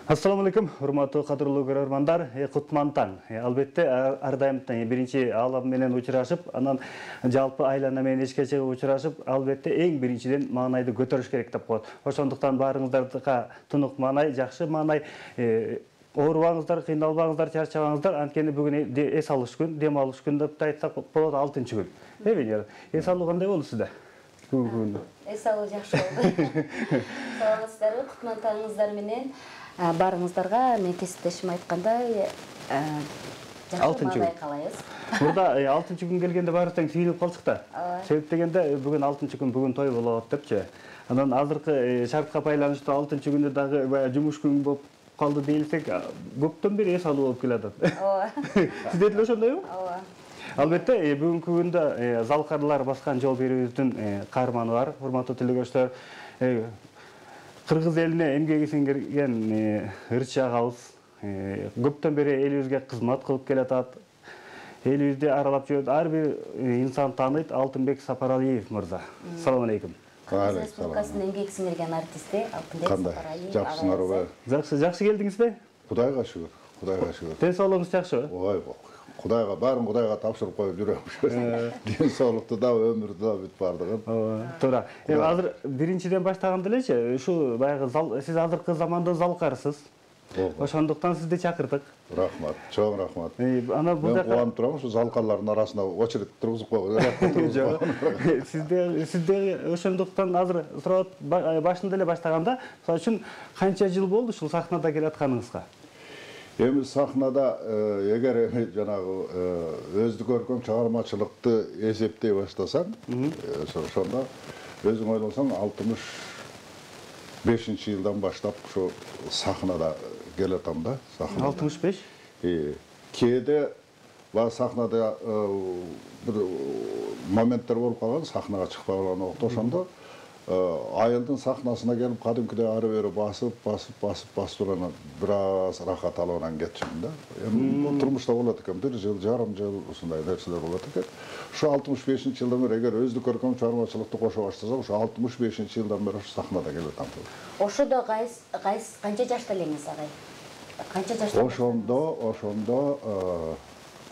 Assalamu alaikum, урматтуу кадырлуу көрөрмандар, кутмантан. Албетте ар дайым биринчи аалам менен учурашып, анан жалпы айлана менен ишке чыгып учурашып, албетте эң биринчиден маанайды көтөрүш керек деп коет. Ошондуктан баарыңыздарга тунук маанай, жакшы маанай, оорубаңыздар, кыйналбаңыздар, чарчабаңыздар. Анткени бүгүн эс алыш күн, дем алыш күн деп айтсак болот, 6-күн. Эбенер, эс алуу кандай болду сизде? Бүгүн. Эс алуу жакшы болду. Саламатсыздарбы, кутмантаңыздар менен барыңыздарга мен кесиптешим айткандай жакшы маанай каалайбыз. Мурда 6-күн келгенде баарыбыз тийилип калдык да. Себеп дегенде бүгүн 6-күн, бүгүн той болот депчи. Анан азыркы шартка байланыштуу 6-күндө дагы жумуш күн болуп калды дейлсек, көптөн бери эс алуу болуп келатат. Ооба. Сизде деле ошондойбу? Ооба. Албетте, бүгүнкү күндө залкарлар баскан жол берүүбүздүн каарманы бар. Урматтуу телегөрүүчүлөр, Кыргыз элине эмгеги сиңирген ырчы агабыз көптөн бери элибизге кызмат кылып келатат. Элибизди аралап жүрөт. Ар бир инсан тааныйт Алтынбек Сапаралиев мырза. Assalamu алейкум. Кыргыз Республикасынын эмгеги сиңирген артисти Алтынбек Сапаралиев. Жакшысыңарбы? Жакшы келдиңизби? Кудайга шүгүр. Кудайга шүгүр. Ден соолугуңуз жакшыбы? Ой, Кудайга баарын Кудайга тапшырып коюп жүрөм. Ден соолукту да, өмүрдү да бүт бардыгын. Туура. Азыр биринчиден баштаганда элечи, ушу баягы сиз азыркы заманда залкарсыз. Ошондуктан сизди чакырдык. Рахмат, чоң рахмат. Ана бул жака кубанып турам, ушу залкарлардын арасына очередь тургузуп койгон. Сизде ошондуктан азыр сурап башында эле баштаганда, мисалы үчүн канча жыл болду ушул сахнада келатканыңызга? Эми сахнада эгер жанагы өздүк көркөм чыгармачылыкты эсептей баштасаң, ошондо өзүң ойлосоң 65-жылдан баштап ушу сахнада келатам да. 65? Кээде ба сахнада бир моменттер болуп калган, сахнага чыкпай калган убакта ошондо айылдын сахнасына келип кадимкидей ары бери басып анан бир аз рахат алып анан кетчүмүн да. Эми турмушта болот экен, 1 жыл, жарым жыл ушундай нерселер болот экен. Ушу 65-жылдан бери эгер өздүк көркөм чыгармачылыкты кошо баштасак, ушу 65-жылдан бери ушу сахнада келатам. Ошодо канча жашта элеңиз агай? Канча жашта? Ошондо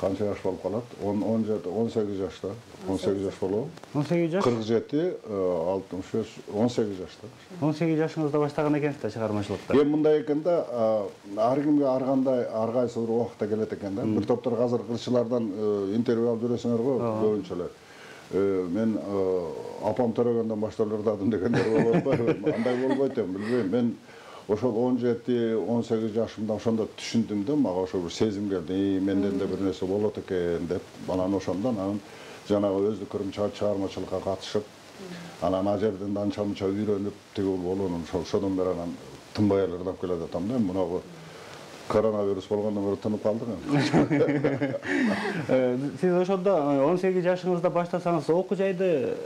канча жаш болуп калат? 18 жашта. 18 жаш болобу? 18 жаш? 47, 65, 18 жашта. 18 жашыңызда баштаган экенсиз да чыгармачылыкта. Эми мындай экен да, ар кимге ар кандай, ар кайсы бир убакта келет экен да. Бир топтор азыр ырчылардан интервью алып жүрөсүңөр го, көбүнчө эле. Мен апам төрөгөндөн баштап ырдадым дегендер болуп атпайбы? Андай болбойт эми, билбейм. Мен ошол 17-18 жашымда ошондо түшүндүм да, мага ошо бир сезим келди. Менден да бир нерсе болот экен деп, анан ошондон жанагы өздүк көркөм чыгармачылыкка катышып, анан ал жерден анча-мынча үйрөнүп, тигил болуунун ошодон бери анан тынбай эле ырдап келе жатам да. Мунагы коронавирус болгондон бери тынып калдык эми. Сиз ошондо 18 жашыңызда баштасаңыз, окуу жайды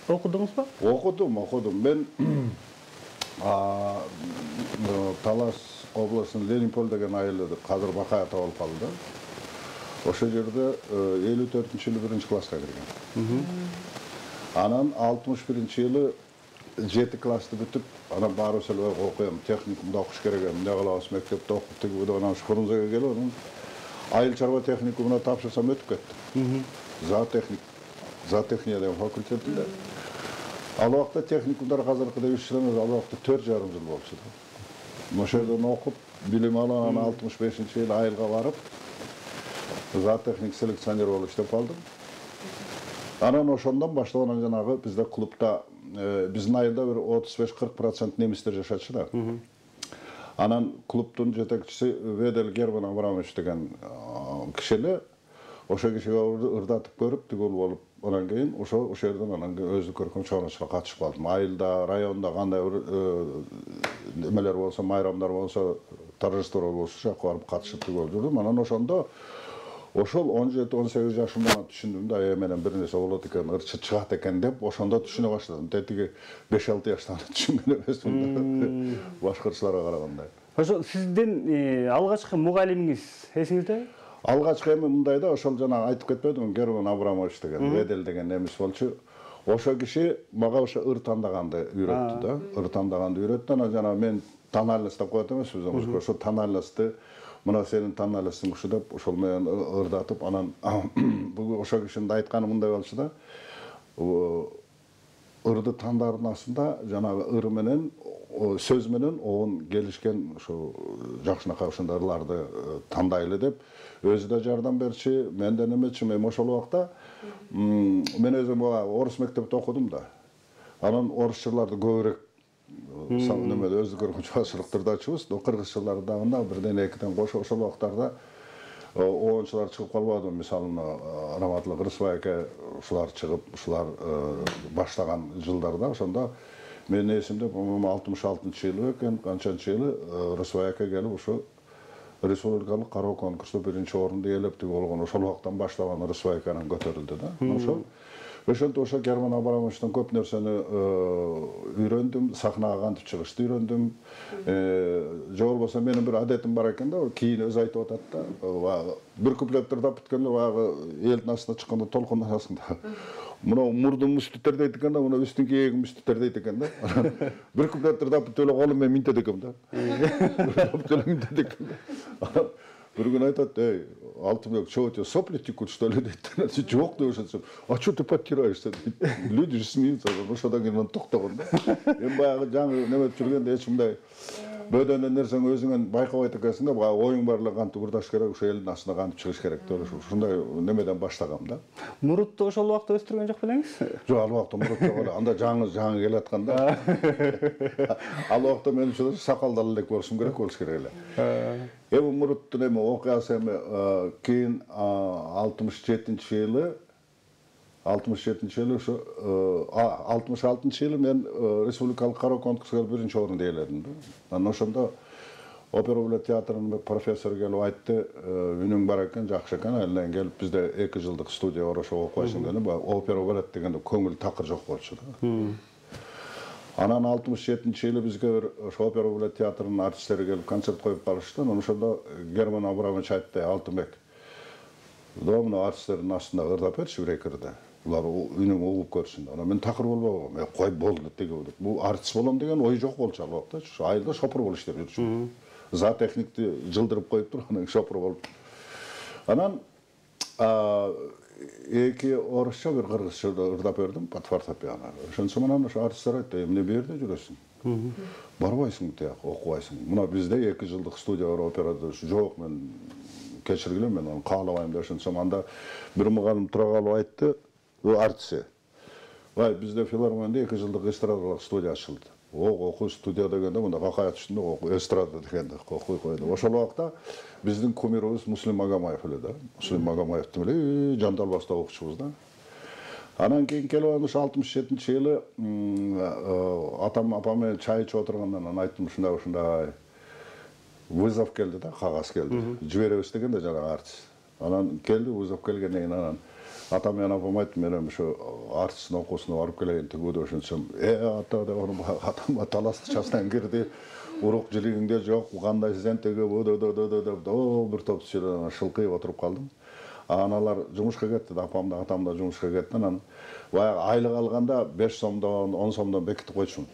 окудуңузбу? Окудум. Мен Талас областынын Ленинполь деген айылы азыр Бакаята болуп калды да. Ошол жерде 54-жылы 1-класска кирген. Анан 61-жылы 7-классты бүтүп, анан барып эле окуям, техникумда окуш керек эми, эмне кылабыз, мектепте окуп тигип, анан Фрунзеге келип, анан айыл чарба техникумуна тапшырсам өтүп кеттим. Зоотехния деген факультетинде. Ал убакта техникумдар азыркыдай 3 жыл эмес, ал убакта 4,5 жыл болчу да. Ошол жерден окуп, билим алып, анан 65-жылы айылга барып, зоотехник селекционер болуп иштеп калдым. Анан ошондон баштап анан жанагы бизде клубда биздин айылда бир 35-40% немистер жашачу да. Анан клубдун жетекчиси Ведел Герман Абрамович деген киши эле, ошо кишиге ырдатып көрүп, тигил болуп, анан кийин ошол жерден анан өздүк көркөм чыгармачылыкка катышып калдым. Айылда, районда кандай бир эмелер болсо, майрамдар болсо, торжестволор болсо, барып катышып тигил жүрдүм. Анан ошондо ошол 17-18 жашымда түшүндүм да, менен бир нерсе болот экен, ырчы чыгат экен деп, ошондо түшүнө баштадым. Тетиги 5-6 жаштан түшүнгөн эмесмин да, башкырчыларга караганда. Ошо сиздин алгачкы мугалимиңиз эсиңизде? Алгачкы эми мындай да, ошол жана айтып кетпедимби, Герман Абрамович деген, Ведел деген немис болчу. Ошо киши мага ошо ыр тандаганды үйрөттү да, ыр тандаганды үйрөттү. Анан жана мен тональность деп коет эмеспиз, ошо тональностьты мына сенин тональностьың ушу деп ошол менен ырдатып, анан бул ошо кишинин айтканы мындай болчу да. Ырды тандардын астында жанагы ыр менен сөз менен оон келишкен ошо жакшынакай ошондой ырларды тандайлы деп өзү да жардам берчи, менден эмечи. Мен ошол убакта мен өзүм орус мектепте окудум да. Анан орус жырларды көбүрөөк немеде өздүгүрүн чуашылыктырды ачыбыз. Кыргыз жырлары дагы бирден экиден кошо ошол убактарда оончулар чыгып калбады. Мисалы, Раматылык Рысбай аке ушулар чыгып, ушулар баштаган жылдарда ошондо менин эсимде 66-жылы экен, канчанчы жылы Рысбай аке келип ошо республикалык кароо конкурсу биринчи орунду ээлептик болгон. Ошол убактан баштаган Рысбай акенен көтөрүлдү да. Ошентип ошо Герман Абрамовичтен көп нерсени үйрөндүм, сахнага кантип чыгышты үйрөндүм. Же болбосо менин бир адетим бар экен да, кийин өзү айтып атат да, бир куплетти ырдап бүткөндө баягы элдин астына чыкканда толкундасың да. Мына мурдум үстү тердейт экен да, мына үстүн кийегим үстү тердейт экен да. Бир куплетти ырдап бүтүп эле колум менен минтет экем да. Bir gün aytat, Алтынбек, что у тебя сопли текут, что ли? Жок деп жатсам, а что ты подтираешься? Люди же смеются, ну что так генен токтогон да. Эми баягы жаңы неметип жүргөндө эч мындай бөдөнөн нерсең өзүңөн байкабайт экенсиң да, баягы оюң бар эле кантип ырдаш керек, ошо элдин астына кантип чыгыш керек деп ушундай немеден баштагам да. Мурутты ошол убакта өстүргөн жок белеңиз? Жок, ал убакта мурут жок эле. Анда жаңы келатканда. Ал убакта мен ушул сакалдал элек болушум керек эле. Эми муруттун эми окуясы эми кийин 67-жылы ошо 66-жылы мен республикалык кароо конкурсуга биринчи орунду ээледим да. Анан ошондо опера балет театрынын профессору келип айтты, үнүң бар экен, жакшы экен, элден келип бизде 2 жылдык студия бар, ошо окуйсуң деп, опера балет дегенде көңүл такыр жок болчу да. Анан 67-жылы бизге бир ошо опера балет театрынын артисттери келип концерт коюп барышты. Анан ошондо Герман Абрамович айтты, Алтынбек, мына артисттердин астында ырдап берчи бир эки ырды. Булар үнүң угуп көрсүн. Анан мен такыр болбогом. Кой болду деди. Бул артист болом деген ой жок болчу ал убакта. Айылда шопур болуп иштеп жүрчү. За техникти жылдырып коюптур, анан шопур болуп. Анан эки орусча бир кыргызча ырдап бердим, под фортепиано. Ошончо менен ошо артисттер айтты, эмне бу жерде жүрөсүң? Барбайсың тияк, окубайсың. Мына бизде 2 жылдык студия бар, операда жок, мен кечиргиле, мен аны каалабайм деп ошончо анда бир мугалим тура калып айтты, артисти. Вай, бизде филармонияда 2 жылдык эстрадалык студия ачылды. Окуу студия дегенде мында какаят үстүндө окуу эстрада дегенде окуй койду. Ошол убакта биздин кумирибиз Муслим Магомаев эле да. Муслим Магомаевдин эле жандалбаста окучубуз да. Анан кийин келип ошо 67-жылы атам апам менен чай ичип отурганда анан айттым ушундай вызов келди да, кагаз келди. Жиберебиз дегенде жанагы артист. Анан келди, вызов келгенден кийин анан атам менен апам айтты, мен ошо артисттин окуусуна барып келейин тигүүдө ошентсем, ата деп атам таласты часынан кирди. Урук жилигиңде жок, кандай сен теге деп бир топ кишилер шылкыйып отуруп калдым. Аналар жумушка кетти, апам да атам да жумушка кетти. Анан баягы айлык алганда 5 сомдон, 10 сомдон бекитип койчумун.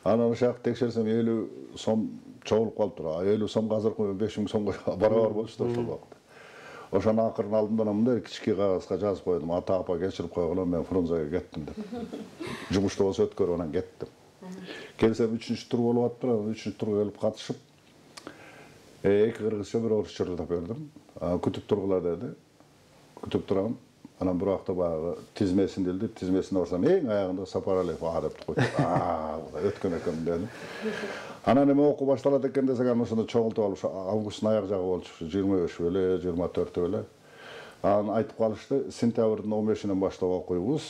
Анан ошо текшерсем 50 сом чогулуп калыптыр. 50 сомго азыркы 5000 сомго барабар болчу да ошол убакта. Ошону акырын алдым да мындай кички кагазга жазып койдум. Ата апа кечирип койгула, мен Фрунзеге кеттим деп. Жумушта болсо өткөрүп анан кеттим. Келсем 3-чү тур болуп аттыр, 3-чү турга келип катышып, эки кыргызча бир орусча ырдап бердим. Күтүп тургула деди. Күтүп турам. Анан бир убакта баягы тизмесин делди, тизмесине барсам эң аягында Сапаралиев деп койду. Өткөн экен дедим. Анан эме окуу башталат экен десек, анан ошондо чогултуп алып, августтун аяк жагы болчу, 25 беле, 24 беле. Анан айтып калышты, сентябрдын 15-инен баштап окуйбуз.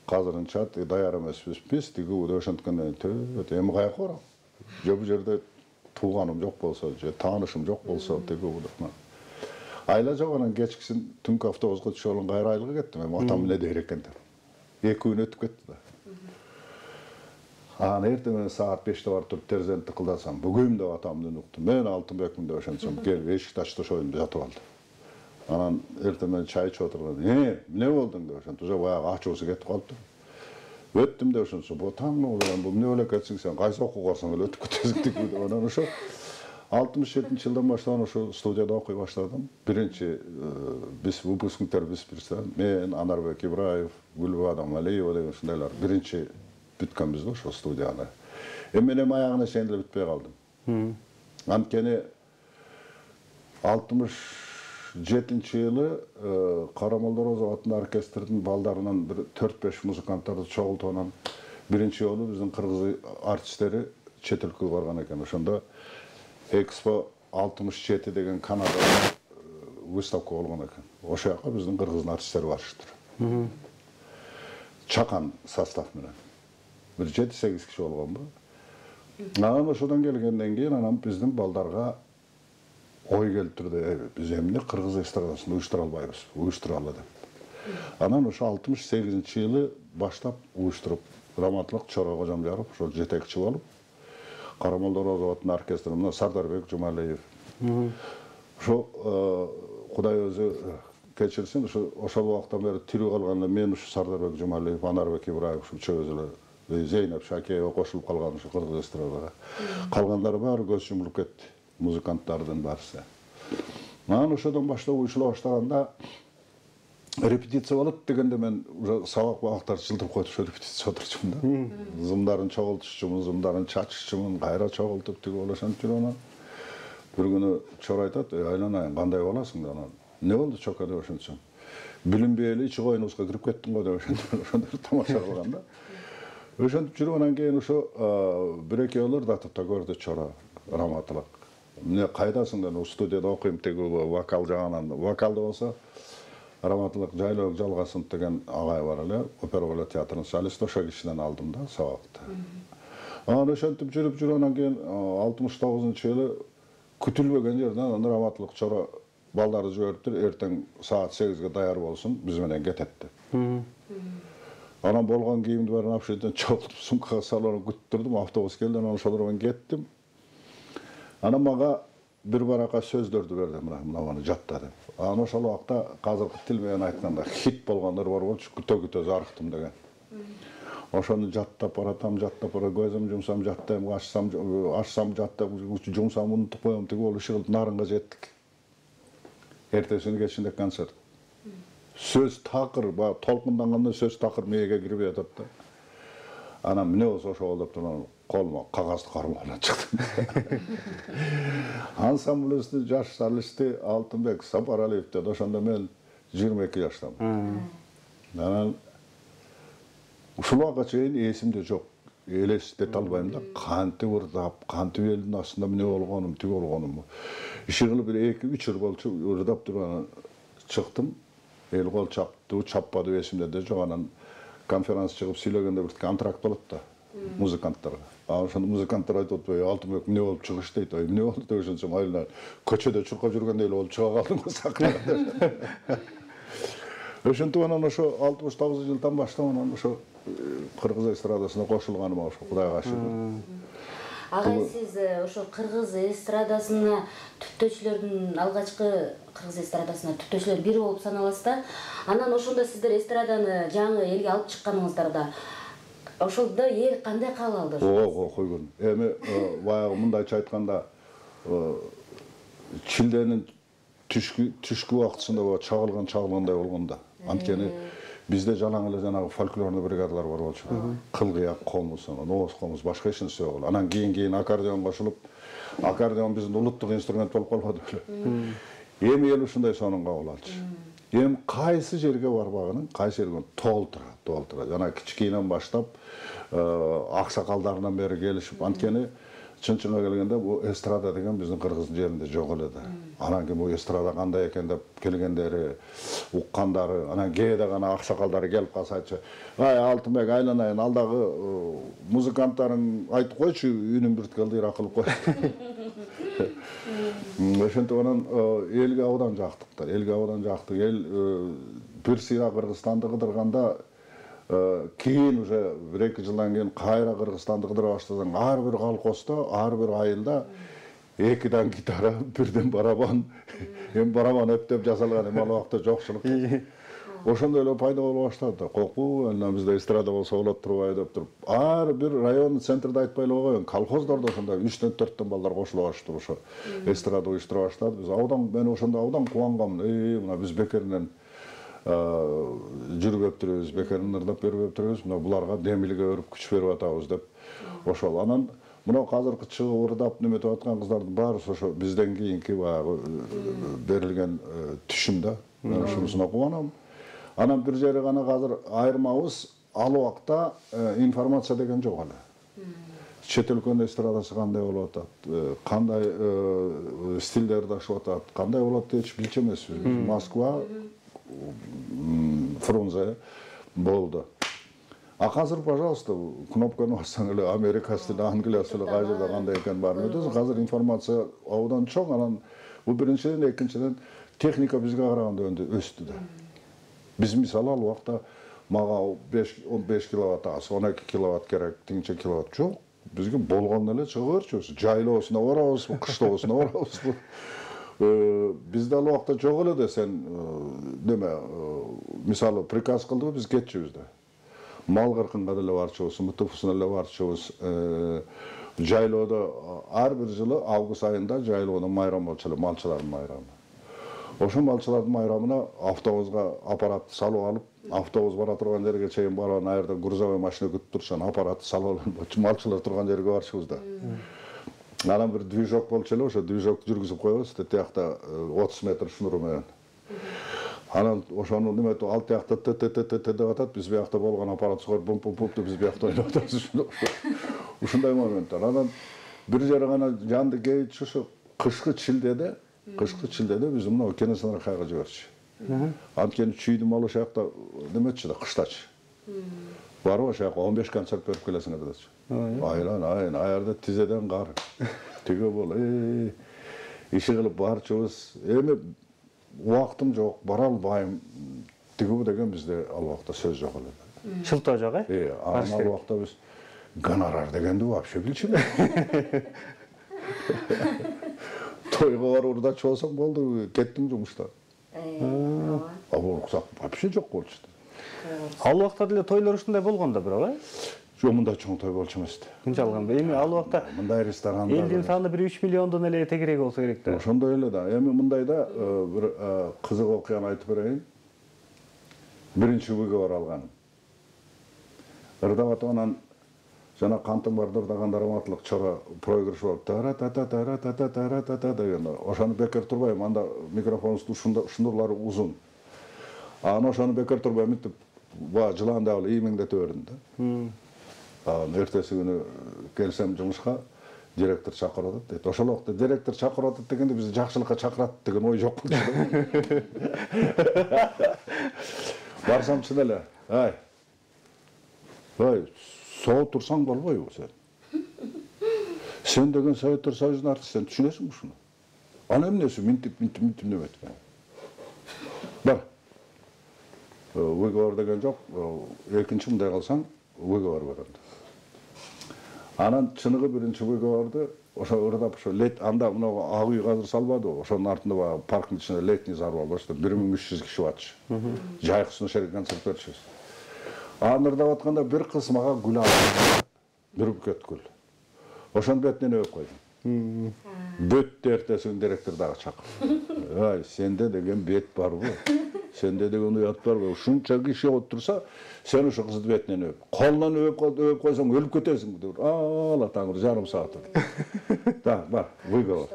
Азырынча даяр эмеспиз биз, тигүү ошенткенден эми каяка барам? Же бул жерде тууганым жок болсо, же таанышым жок болсо, тигүү айла жок. Анан кечкисин түнкү автобуска түшүп алып кайра айылга кеттим. Эми атам эмне дейт экен деп. 2 күн өтүп кетти да. Анан эртең саат 5-те барып туруп терезени тыкылдасам, бүгүн деп атамды уктум. Мен Алтынбекмин деп ошентсем, келип эшикти ачты, ошоюнда жатып алды. Анан эртең чай ичип отурганда, эмне болдуң деп ошентип, уже баягы ачуусу кетип калыптыр. Өттім де ошончо, бу таңның менен бу эмне болуп кетсиң сен, кайсы окууга барсаң эле өтүп кетесиң деп. Анан ошо 67-жылдан баштап ошо студияда окуй баштадым. Биринчи биз выпускниктер биз мен, Анарбек Ибраев, Гүлбаба Адамалиева деген ушундайлар биринчи бүткөнбүз да ошо студияны. Мен аягына чейин эле бүтпөй калдым. Анткени 67-жылы Карамолдорозов атындагы оркестрдин балдарынан бир 4-5 музыканттарды чогултуп анан биринчи жолу биздин кыргыз артисттери чет өлкөгө барган экен. Ошондо Экспо 67 деген Канадада выставка болгон экен. Ошо жака биздин кыргыздын артисттери барышыптыр. Чакан состав менен. Бир 7-8 киши болгонбу. Анан ошодон келгенден кийин анан биздин балдарга ой келтирди, биз эмне кыргыз эстрадасын уюштура албайбыз, уюштуралы деп. Анан ошо 68-жылы баштап уюштуруп, раматлык Чора Кожомжаров ошо жетекчи болуп, Карамолдорозов атынын оркестринде Сардарбек Жумалиев. Ошо Кудай өзү кечирсин, ошол убактан бери тирүү калганда мен ушу Сардарбек Жумалиев, Анарбек Ибраев ушу үчөөбүз эле, Зейнеп Шакеева кошулуп калган ушу кыргыз эстрадага. Калгандары баары көз жумулуп кетти, музыканттардын баарысы. Анан ошодон баштап уюшула баштаганда репетиция болот дегенде мен уже сабак убактарды жылдырып коюп ошо репетиция отурчумун да. Зымдарын чогултушчумун, зымдарын чачышчумун, кайра чогултуп тиги ошентип жүрүп анан бир күнү Чора айтат, айланайын, кандай боласың деп анан. Не болду чока деп ошентсем. Билинбей эле ичи койнубузга кирип кеттиң го деп ошентип тамаша кылган да. Ошентип жүрүп анан кийин ошо бир экөөлөр датыпта көрдү Чора раматылык. Эмне кайдасың деп студияда окуйм тиги вокал жагынан. Вокалда болсо Раматылык Жайлоок Жалгасынов деген агай бар эле, опера балет театрынын солисти, ошо кишиден алдым да сабакты. Анан ошентип жүрүп анан кийин 69-жылы күтүлбөгөн жерден анан Раматылык Чора балдарды жибериптир, эртең саат 8-ге даяр болсун, биз менен кетет деп. Анан болгон кийимди баарын апшеден чогултуп сумкага салып күтүп турдум, автобус келди, анан ошолор менен кеттим. Анан мага бир барака сөздөрдү берди, мына жатта деп. Анан ошол убакта азыркы тил менен айтканда хит болгондор бар болчу, күтө зарыктым деген. Ошону жаттап баратам, көзүм жумсам жаттайм, ачсам жаттап, жумсам унутуп коем, тиги болуп иши кылып Нарынга жеттик. Эртесини кечинде концерт. Сөз такыр, толкунданганда сөз такыр мээге кирип жатат да. Анан эмне болсо ошол деп туруп колума кагазды кармап алып чыктым. Ансамбльдин жаш солисти Алтынбек Сапаралиев dedi. Ошондо мен 22 жаштамын. Анан ушул убакка чейин эсимде жок. Элестете албайм да, кантип ырдап, кантип элдин астында эмне болгонум, тиги болгонум. Иши кылып бир 2-3 жыл болчу, ырдап туруп анан чыктым. Эл кол чапты, чаппады эсимде де жок. Анан конференция чыгып сүйлөгөндө бир контракт болот да музыканттарга. Ошондо музыканттар айтып атпайбы, Алтынбек эмне болуп чыгыш дейт, эмне болду деп ошентсем, айлар көчөдө чуркап жүргөндөй эле болуп чыга калдым го сахнага. Ошентип анан ошо 69-жылдан баштап анан ошо кыргыз эстрадасына кошулганыма ошо Кудайга шүгүр. Агай, сиз ошо кыргыз эстрадасына түптөөчүлөрдүн алгачкы кыргыз эстрадасына түптөөчүлөр бири болуп саналасыз да. Анан ошондо сиздер эстраданы жаңы элге алып чыкканыңыздарда ошолдо эл кандай кабыл алды? Койгон. Эми баягы мындайча айтканда шилденин түшкү убактысында чагылгандай болгон да. Анткени бизде жалаң эле жанагы фольклорный бригадалар бар болчу. Кылгыяк, комуз, ооз комуз, башка эч нерсе жок. Анан кийин аккордеон кошулуп, аккордеон биздин улуттук инструмент болуп калбады беле. Эми эл ушундай сонун кабыл алчу. Эми кайсы жерге барбагынын, кайсы жерге толтура. Жана кичкейинен баштап аксакалдарынан бери келишип, анткени чын-чынга келгенде бу эстрада деген биздин кыргыздын жеринде жок эле да. Анан кийин бу эстрада кандай экен деп келгендери, уккандары, анан кээде гана аксакалдары келип калса айтчу, "Ай, Алтынбек, айланайын, алдагы музыканттарың айтып койчу, үнүм бир ылдыйраак кылып кой." Ошентип анан элге абдан жактык. Эл бир сыйра Кыргызстанды кыдырганда кийин уже 1-2 жылдан кийин кайра Кыргызстанды кыдыра баштасаң, ар бир колхоздо, ар бир айылда 2 гитара, 1 барабан, барабан өптөп жасалган, эми ал убакта жокчулук. Ошондой эле пайда боло баштады. Кокпу, анан бизде эстрада болсо болот турбайбы деп туруп. Ар бир район центрде айтпай эле койгон. Колхоздордо ошондо 3төн 4төн балдар кошула баштады ошо. Эстрада уюштура баштады. Биз аудан, мен ошондо аудан кубангамын. Мына биз бекеринен жүрүп өптүрөбүз, бекерин ырдап берип өптүрөбүз. Мына буларга демилге өрүп күч берип атабыз деп. Ошол анан мына азыркы чыгып ырдап неметип аткан кыздардын баарысы ошо бизден кийинки баягы берилген түшүм да. Мен ушунусуна кубанам. Анан бир жери гана азыр айырмабыз, ал убакта информация деген жок эле. Чет өлкөнүн эстрадасы кандай болуп атат, кандай стилде ырдашып атат, кандай болот деп билчү эмеспиз. Москва, Фрунзе болду. А азыр, пожалуйста, кнопканы бассаң эле америкасы эле, англиясы эле кай жерде кандай экенин баарын өтөсүң. Азыр информация абдан чоң, анан бул биринчиден, экинчиден техника бизге караганда өстү да. Biz misal al vaqta mağa 15 kilovat az, 12 kilovat керек, тиңче kilovat жоқ. Бізге болған эле чыгып берчүбүз. Жайлоосуна барабыз, кыштоосуна барабыз. Бизде ал вакытта жок эле десен, неме, мисалы приказ кылдыбы биз кетчүбүз да. Мал кыркынга деле барчубуз, мытыфысына эле барчубуз. Жайлоодо ар бир жылы август айында жайлоодо майрам болчу эле, малчылардын майрамы. Ошо малчылардын майрамына автобузга аппарат салып алып, автобус бара турган жерге чейин барып, аерде грузовой машина күтүп турушан аппарат салып алып, малчылар турган жерге барчубуз да. Анан бир движок болчу эле, ошо движокты жүргүзүп коебуз, тиякта 30 метр шнуру менен. Анан ошону неметип ал тиякта деп атат, биз биякта болгон аппарат чыгарып бум-бум-бум деп биз биякта ойноп атабыз. Ушундай моменттер. Анан бир жери гана жанды кейчи ошо кышкы чилдеде биз мына Кенесаркайга жиберчү. Анткени чүйдүн малы шакта неметчи да, кыштачы. Барып ошо 15 концерт берип келесиңер дечи. Айлан, аярда тизеден кар. Тиге бол, иши кылып барчубуз. Эми убактым жок, бара албайм. Тиге деген бизде ал убакта сөз жок эле. Шылтоо жок, ал убакта биз гонорар дегенди вообще билчү. Тойга барып урдачы болсоң болду, кеттиң жумуштан. Ал уруксат вообще жок болчу. Ал убакта деле тойлор ушундай болгон да бирок, Жок, мындай чоң той болчу эмес да. Күнчө алганда. Эми ал убакта мындай ресторанда элдин саны 3 миллиондон эле тегерек болсо керек да. Ошондой эле да. Эми мындайда бир кызык окуяны айтып берейин. Биринчи выговор алган. Ырдап атып анан жана кантың бардыр даган драматлык чора проигрыш болуп тара-та-та-та-та-та-та-та-та деген. Ошону бекер турбайм, анда микрофонустун шнурлары узун. Анан ошону бекер турбай мынтип жыландап эле иймеңдете бердим да. Эртеси күнү келсем жумушка, директор чакырып атат дейт. Ошол убакта директор чакырып атат дегенде бизди жакшылыкка чакырат деген ой жок болчу. Барсам чын эле, соғып тұрсаң болбойбу сен. Сен деген Советтер Союзунун артисти, сен түшүнөсүңбү ушуну? Ана эмнеси минтип неметип. Бар. Выговор деген жок. Экинчи мындай кылсаң, выговор берет. Анан чыныгы биринчи выговорду ошо ырдап ошо лет анда мына ак үй азыр салбадыбы? Ошонун артында баягы парктын ичинде летний зал бар, ошо 1300 киши батчу. Жайкысына шерек концерт берчүбүз. Анан ырдап атканда бир кыз мага гүл алып, бир букет гүл. Ошонун бетинен өп койдум. Бөттү эртеси күнү директор дагы чакырды. Сенде деген бет барбы? Сенде деген уят барбы? Ушунча киши отурса, сен ошо кыздын бетинен өп. Колунан өп койсоң өлүп кетесиң деп. Алла таңыр жарым саат. Так, бар, выговор.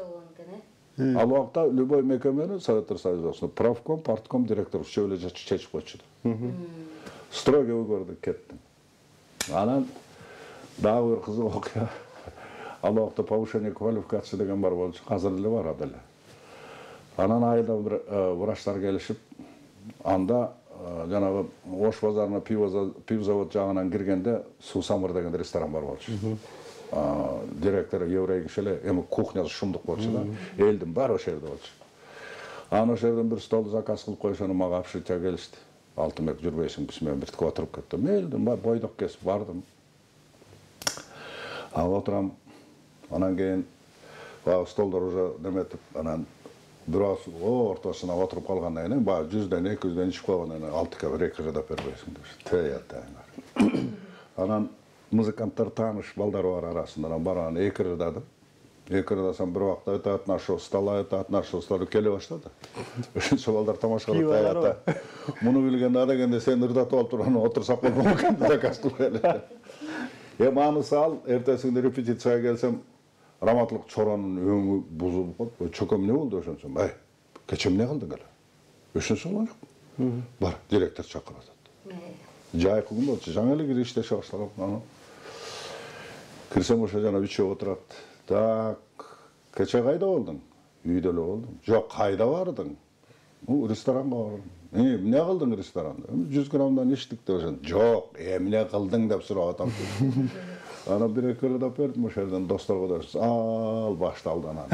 Ал убакта любой мекемени Советтер Союзунун правком, партком директор үчөө эле чечип койчу. Строгий выговорду кеттим. Анан дагы бир кызык окуя. Ал убакта повышение квалификации деген бар болчу, азыр эле барат эле. Анан айда бир врачтар келишип, анда жанагы Ош базарына пивзавод жагынан киргенде Сусамыр деген ресторан бар болчу. Директор еврей киши эле, эми кухнясы шумдук болчу да. Элдин баары ошол жерде болчу. Анан ошол жерден бир стол заказ кылып коюшуну мага обшитча келишти. Алтынбек жүрбөйсүң, биз менен биртип отуруп кеттим. Элдин бойдок кесип бардым. Отурам. Анан кийин столдор уже неметип, анан Бирок ортосуна отуруп калгандан кийин баягы 100ден 200ден ичип койгондон кийин 6 1 жадап бербейсиң деп. Тыят. Анан музыканттар тааныш балдар бар арасында. Анан барган 2 жададым. 2 жадасам бир убакта айтат, нашу стала айтат, нашу стала келе баштады. Ошончо балдар тамаша кылып аята. Муну билген ада дегенде сен ырдатып алып турган отурсак болмок экен деп кастыл эле. Анысы ал, эртесинде репетицияга келсем, Раматлык Чоронун өңү бузулуп калып, чөкөм эмне болду ошонсом? Кече эмне кылдың эле? Ошончо болгон жок. Бар, директор чакырып атат. Жайкы күн болчу, жаңы эле кирип иштеше баштагам. Кирсем ошо жана үчөө отурат. Так, кече кайда болдуң? Үйдө эле болдум. Жок, кайда бардың? Ресторанга бардым. Эмне кылдың ресторанда? 100 граммдан иштик деп ошон. Жок, эмне кылдың деп сурап атам. Ана бир экөрдөп бердим ошол жерден досторго да ал башталды анан.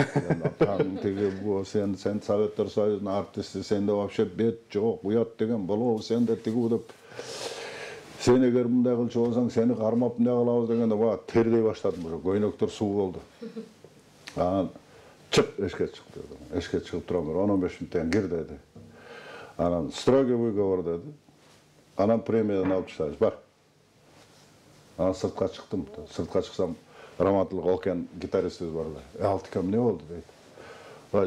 Таң тиги бу сен Советтер Союзунун артисти, сенде вообще бет жок, уят деген болобу, сенде тиги деп. Сен эгер мындай кылчу болсоң, сени кармап эмне кылабыз дегенде бага тердей баштадым, ошо көйнөктөр суу болду. Анан чык, эшикке чык деди. Эшикке чыгып турам, 10-15 мүнөттөн кир деди. Анан строгий выговор деди. Анан премиядан алып чыгабыз, бар. Анан сыртка чыктым. Сыртка чыксам, Раматлык Окен гитаристибиз бар эле. Алтыка эмне болду дейт.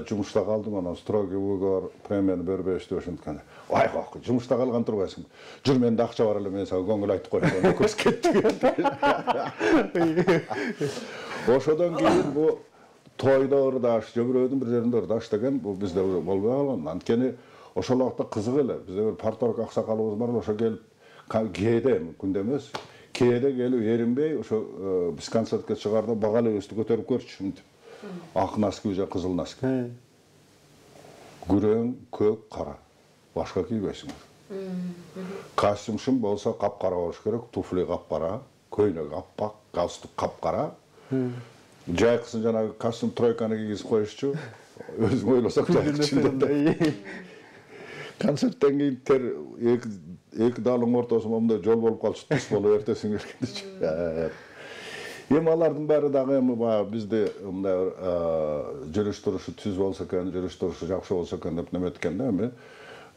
Жумушта калдым, анан строгий выговор премияны бербешти ошонткан. Ай кок, жумушта калган турбайсың. Жүр, менде акча бар эле, мен сага көңүл айтып коеюн. Көз кетти. Ошодон кийин бу тойдо ырдаш, же бирөөдүн бир жеринде ырдаш деген бул бизде болбой калган. Анткени ошол убакта кызык эле. Бизде бир парторг аксакалыбыз бар, ошо келип кээде, күндө эмес, кээде келип эринбей, ошо биз концертке чыгаарда бага лебизди көтөрүп көрчү мынтип. Ак носки же кызыл носки. Күрөң, көк, кара. Башка кийбейсиңер. Костюмшым болсо капкара болуш керек, туфли капкара, көйнөк аппак, галстук капкара. Жайкысын жанагы костюм тройканы кийгизип коюшчу. Өзүң ойлосоң жайкычында. Концерттен кийин тер эки далдын ортосунда мындай жол болуп калчу, туз болуп эртесиң бергенде. Эми алардын баары дагы эми баягы бизде мындай жүрүш турушу түз болсо экен, жүрүш турушу жакшы болсо экен деп неметкен да эми.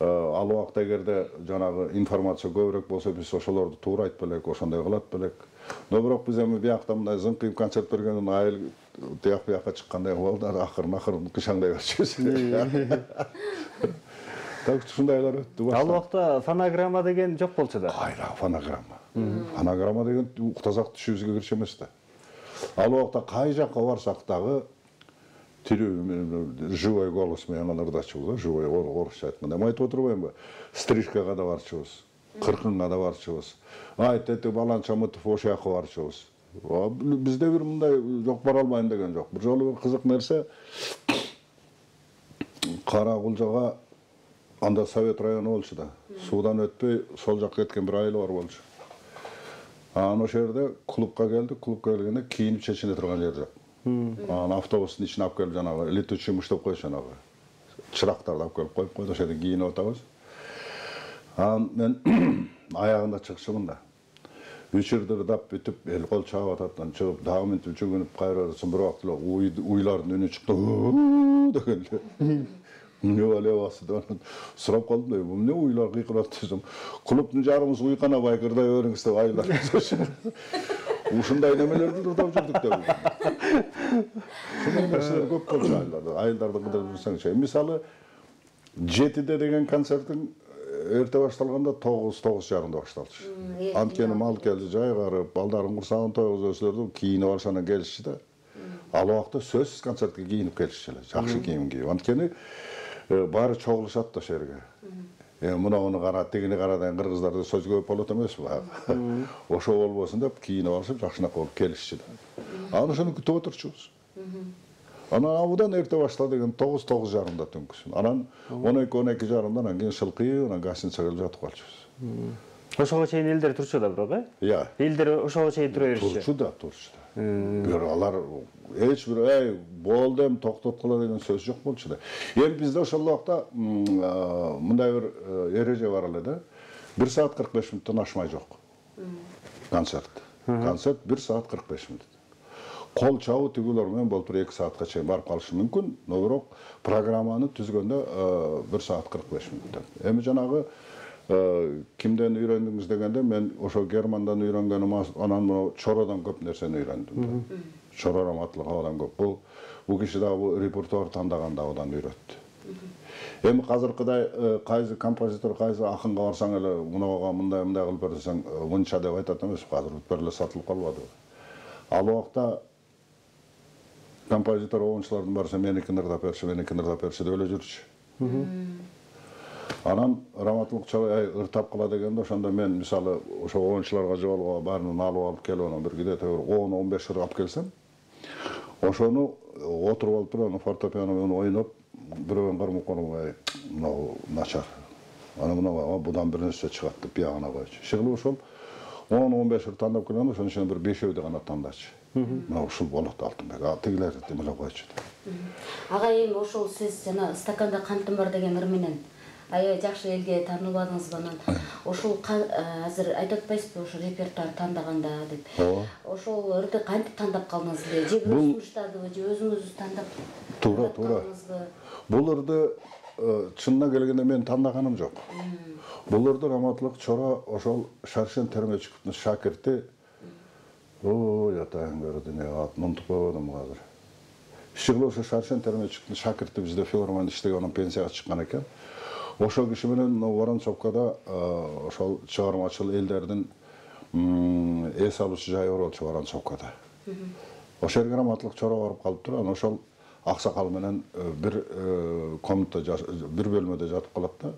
Ал убакта эгерде жанагы информация көбүрөөк болсо биз ошолорду туура айтып белек, ошондой кылат белек. Но бирок биз эми биякта мындай зыңкыйып концерт бергенден айыл тияк бияка чыккандай болду, акырын кышаңдай берчүбүз. Так ушундайлар өттү. Ал убакта фонограмма деген жок болчу да. Кайда фонограмма? Фонограмма деген уктасак түшүбүзгө кирчү эмес да. Ал убакта кай жакка барсак дагы тирүү живой голос менен ырдачубуз, живой орусча айтканда. Эми айтып отурбаймынбы? Стрижкага да барчубуз, кыркынга да барчубуз. Айтты баланча мытып ошол жака барчубуз. Бизде бир мындай жок бара албайм деген жок. Бир жолу бир кызык нерсе Каракулжага анда Совет району болчу да. Суудан өтпөй сол жакка кеткен бир айыл бар болчу. Анан ошол жерде клубка келдик, клубка келгенде кийинип чечине турган жер жок. Анан автобустун ичине алып келип жанагы летучий мыш деп койчу жанагы. Чырактарды алып келип коюп койду, ошол жерде кийинип атабыз. Анан мен аягында чыгышымын да. Үчүрдүрдап бүтүп, эл кол чаап ататтан чыгып, дагы мынтип жүгүнүп кайрасын бир убакта уйлардын үнү чыкты. Дегенде. Эмне болобасы деп сурап калдым да, эмне уйлар кыйкырат десем, клубтун жарымысы уйкана байкырдай бериңиз деп айлар. Ушундай немелерди ырдап жүрдүк деп. Ушундай нерселер көп болчу айылдарда. Айылдарды кыдырып жүрсөңчү. Мисалы 7-де деген концерттин эрте башталганда 9:30 башталчу. Анткени мал келди жайгарып, балдардын курсагын тойгуз өсүлөрдү, кийинип барсана келишчи да. Ал убакта сөзсүз концертке кийинип келишчи эле. Жакшы кийим кийип. Анткени баары чогулушат да жерге. Мунуну кара, тигини кара деген кыргыздарда сөз көп болот эмеспи? Ошо болбосун деп кийинип алышып, жакшынакы болуп келишчи да. Анан ошону күтүп отурчубуз. Анан абыдан эрте башталды деген 9:30 түнкүсүн. Анан 12:30 анан кийин шылкыйып, анан гостиницага келип жатып калчубуз. Ошого чейин элдер турчу да бирок, Элдер ошого чейин тура беришчү. Турчу да. Бир алар эч бир болду эми токтоткула деген сөз жок болчу да. Эми бизде ошол убакта мындай бир эреже бар эле да. 1 саат 45 мүнөттөн ашмай жок. Концерт. Концерт 1 саат 45 мүнөт. Kol çabı tügüler men bol 2 saatga çeyin barıp kalışı mümkün. No bирок programmаны түзгөндө 1 saat 45 minuttan. Эми жанагы kimden öğrendiniz degende men oşo Germandan öğrengenim anan bu Çorodan köp nerseni öğrendim. Çoro ramatlık adan köp. Bu kişi de bu repertuar tandaganda odan öğretti. Эми азыркыдай кайсы композитор, кайсы акынга барсаң эле мынага мындай кылып бер десең, мынча деп айтат эмес, азыр бир эле сатылып калбады. Ал убакта композитор оңчулардын барса меникини ырдап берчи деп эле жүрчү. Анан раматлык чалай ыртап кала дегенде ошондо мен мисалы ошо оңчуларга жолго баарын алып келип анан бир где-то 10-15 ыр алып келсем, ошону отуруп алып туруп фортепиано ойноп бирөөнүн кармап коюп мынау начар. Аны мына будан бир нерсе чыгат деп биягына койчу. Шыгылып ошол 10-15 ыр тандап келгенде ошонун ичинен бир 5-өүдү гана тандачы. Мына ушул болот Алтынбек. Тигилер демеле койчу. Ага эми ошол сиз жана стаканда кантым бар деген ыр менен аябай жакшы элге таанылбадыңызбы анан ошол азыр айтып атпайсызбы ошо репертуар тандаганда деп. Ошол ырды кантип тандап калдыңыз эле? Же сунуштадыбы, же өзүңүз тандап? Туура. Бул ырды чынына келгенде мен тандаганым жок. Бул ырды раматлык Чора ошол Шаршен Термечиковдун шакирти атайын көрдү не атын унутуп койдум азыр. Ишигил ошо Шаршен Термечиковдун шакирти бизде филармонияда иштеген, анан пенсияга чыккан экен. Ошол киши менен Воронцовкада ошол чыгармачыл элдердин эс алуучу жайы бар болчу Воронцовкада. Ошол жерге раматлык Чора барып калыптыр. Анан ошол аксакал менен бир комната бир бөлмөдө жатып калат да.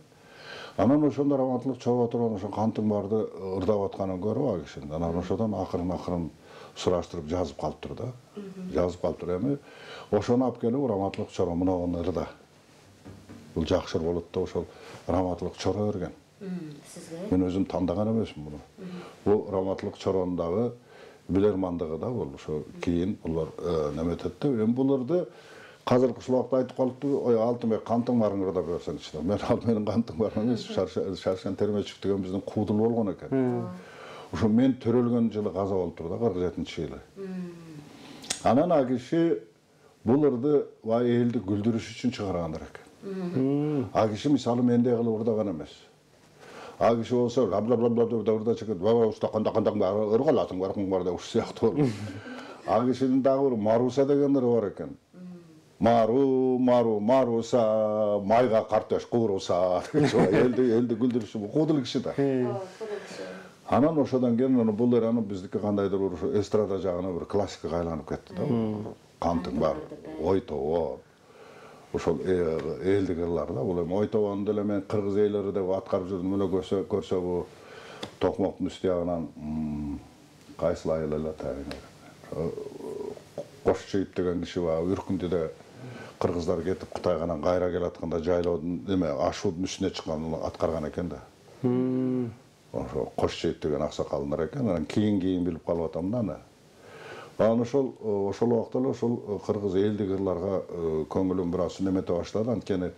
Анан ошондо раматлык Чора отурган ошо кантың барды ырдап атканын көрүп ал кишинин. Анан ошодон акырын сураштырып жазып калыптыр да. Жазып калыптыр эми. Ошону алып келип раматлык Чора мынаганы ырда. Бул жакшы болот да ошол раматлык Чора берген. Сизге? Мен өзүм тандаган эмесмин муну. Бул раматлык Чоронун дагы билермандыгы да бул. Ошо кийин булар неметет да. Эми буларды азыркы ушул убакта айтып калыптыр. Ой, Алтынбек кантың барын ырдап берсеңчи. Мен ал менин кантың бар эмес, Шаршен Термечик деген биздин куудул болгон экен. Ошо мен төрөлгөн жылы каза болуп тур да 47-жылы. Анан ал киши бул ырды элди күлдүрүш үчүн чыгаргандар экен. А киши мисалы мендей кылып ырдаган эмес. А киши болсо бла деп ырда чыгып, баба уста кандай бар ыргалатың бар деп ушул сыяктуу болуп. А кишинин дагы бир Маруса деген ыры бар экен. Маруса, майга картош кууруса. Элди күлдүрүшү куудул киши да. Анан ошодон кийин бул ыраны биздики кандайдыр ошо эстрада жагына бир классикага айланып кетти да. Кантың бар, ойтобо. Ошол элдик ырлар да. Бул эми ойтобону деле мен кыргыз элleri деп аткарып жүрдүм. Эле көрсө бу токмоктун үстү ягынан кайсыл айыл эле тайын. Кошчуйт деген киши бар. Үркүндүдө кыргыздар кетип Кытайганан кайра келатканда жайлоодун эме ашуудун үстүнө чыккан аткарган экен да. Ошо Кошчуйт деген аксакалдар экен. Анан кийин билип калып атам да аны. Анан ошол убакта эле ошол кыргыз элдик ырларга көңүлүм бир аз немете баштады. Анткени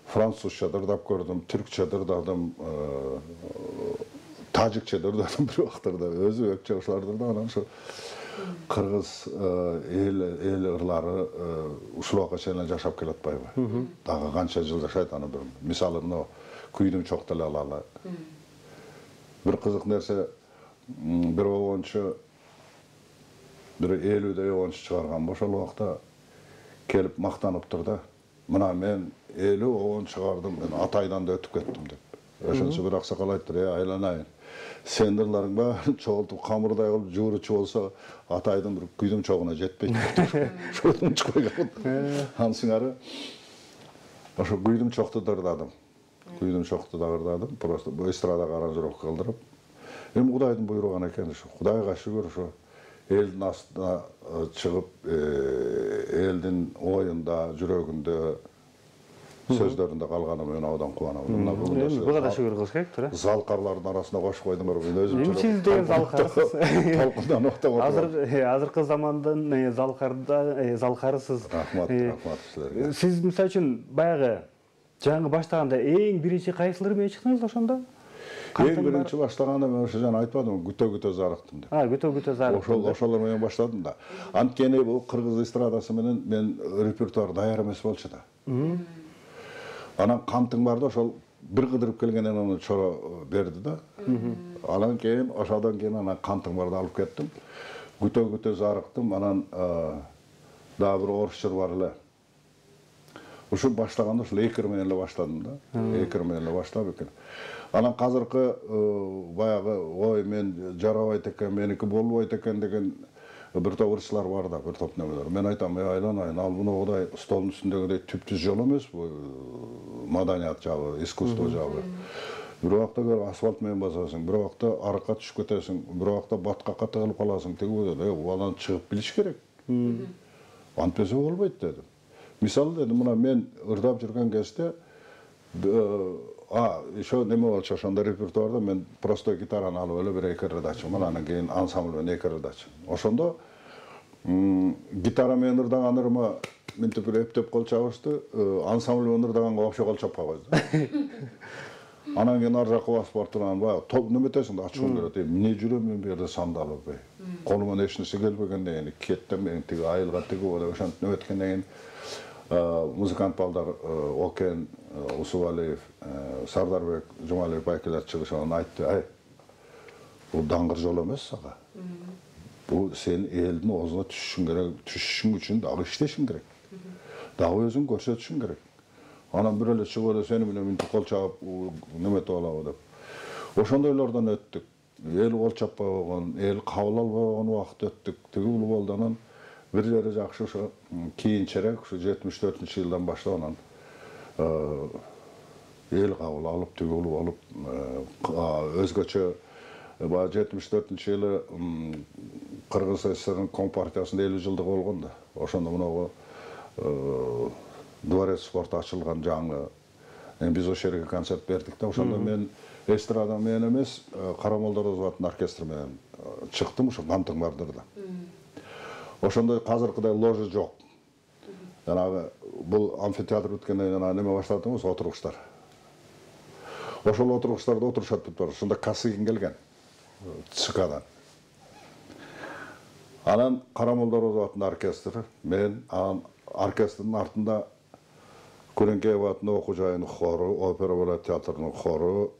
французча ырдап көрдүм, түркчө ырдадым, тажикче ырдадым бир убактарда. Өзбекче ошолорду да анан ошо кыргыз эл ырлары ушул убакка чейин жашап келатпайбы? Дагы канча жыл жашайт аны бир. Мисалы мына күйдүм чок деле алалы. Бир кызык нерсе бир оңчу бир 50-дөй оңчу чыгарган. Ошол убакта келип мактаныптыр да. Мына мен 50 оңчу чыгардым, мен Атайдан да өтүп кеттим деп. Ошончо бир аксакал айттыр, айланайын. Сен ырларың баарын чогултуп камырдай кылып жууручу болсо Атайдын бир күйдүм чогуна жетпейт. Ошодон чыкпай калат. Анын сыңары ошо күйдүм чокту ырдадым. Просто бу эстрадага аранжировка кылдырып. Эми Кудайдын буйруган экен ошо. Кудайга шүгүр ошо элдин астына чыгып, элдин оюнда, жүрөгүндө, сөздөрүндө калганым менен абдан кубанам. Буга да шүгүр кылыш керек, туура. Залкарлардын арасына кошуп койдуңар, мен өзүм чыгып. Сиз деген залкарсыз. Толкундан октоп отурам. Азыркы замандын залкарысыз. Рахмат силерге. Сиз мисалы үчүн баягы жаңы баштаганда эң биринчи кайсыл ыр менен чыктыңыз ошондо? Ең бірінші баштағанда мен ошо жана айтпадым, күтө зарыктым деп. Күтө зарыктым. Ошолор менен баштадым да. Анткени бул кыргыз эстрадасы менен мен репертуар даяр эмес болчу да. Анан кантың бар да ошол бир кыдырып келгенден аны чоро берди да. Анан кийин ошодон кийин анан кантың барды алып кеттим. Күтө зарыктым. Анан дагы бир орус жыр бар эле. Ушул баштаганда ушул экер менен эле баштадым да. Экер менен эле баштап экен. Анан азыркы баягы ой мен жарабайт экен, меники болбойт экен деген бир топ ырчылар бар да, бир топ немелер. Мен айтам, айланайын, ал мунугудай столдун үстүндөгүдөй түптүз жол эмес бу маданият жагы, искусство жагы. Бир убакта асфальт менен басасың, бир убакта аракка түшүп кетесиң, бир убакта баткакка тыгылып каласың. Тиги баланы чыгып билиш керек. Антпесе болбойт дедим. Мисалы дедим, мына мен ырдап жүргөн кезде еще неме болчу, ошондо репертуарда мен простой гитараны алып эле бир экер ырдачым. Анан кийин ансамбль менен экер ырдачым. Ошондо гитара менен ырдаган ырыма мынтип эле эптеп кол чабышты, ансамбль менен ырдаганга вообще кол чаппай койду. Анан кийин ар жакка басып барып турган баягы топ неметесиң да ачууң келет. Эмне жүрөм мен бу жерде сандалып. Колума эч нерсе келбегенден кийин кеттим мен тиги айылга тиги ошентип неметкенден кийин музыкант балдар Окен, Усубалиев, Сардарбек, Жумалиев байкелер чыгышып анан айтты, ай, бул даңгыр жол эмес сага. Бул сен элдин оозуна түшүшүң керек, түшүшүң үчүн дагы иштешиң керек. Дагы өзүң көрсөтүшүң керек. Анан бир эле чыгып эле сени менен мынтип кол чаап неметип алабы деп. Ошондойлордон өттүк. Эл кол чаппай койгон, эл кабыл албай койгон убакыт өттүк. Тиги бул болду анан бир жери жакшы ошо кийинчерээк ушу 74-жылдан баштап анан эл кабыл алып тигил болуп өзгөчө баягы 74-жылы Кыргыз СССРнын Компартиясынын 50 жылдыгы болгон да. Ошондо мунагу Дворец спорта ачылган жаңы. Биз ошол жерге концерт бердик да. Ошондо мен эстрада менен эмес, Кара Молдорозов атынын оркестри менен чыктым ошо Кантың бардырда. Ошондой казыркыдай ложа жок. Жанагы бул амфитеатр бүткөндөн кийин неме баштадыңыз, отургучтар. Ошол отургучтарда отурушат деп бар. Ошондо Касыгин келген. ЦКдан. Анан Кара Молдорозов атынын оркестри, мен анан оркестрдин артында Күреңкеев атынын окуу жайынын хору, опера балет театрынын хору,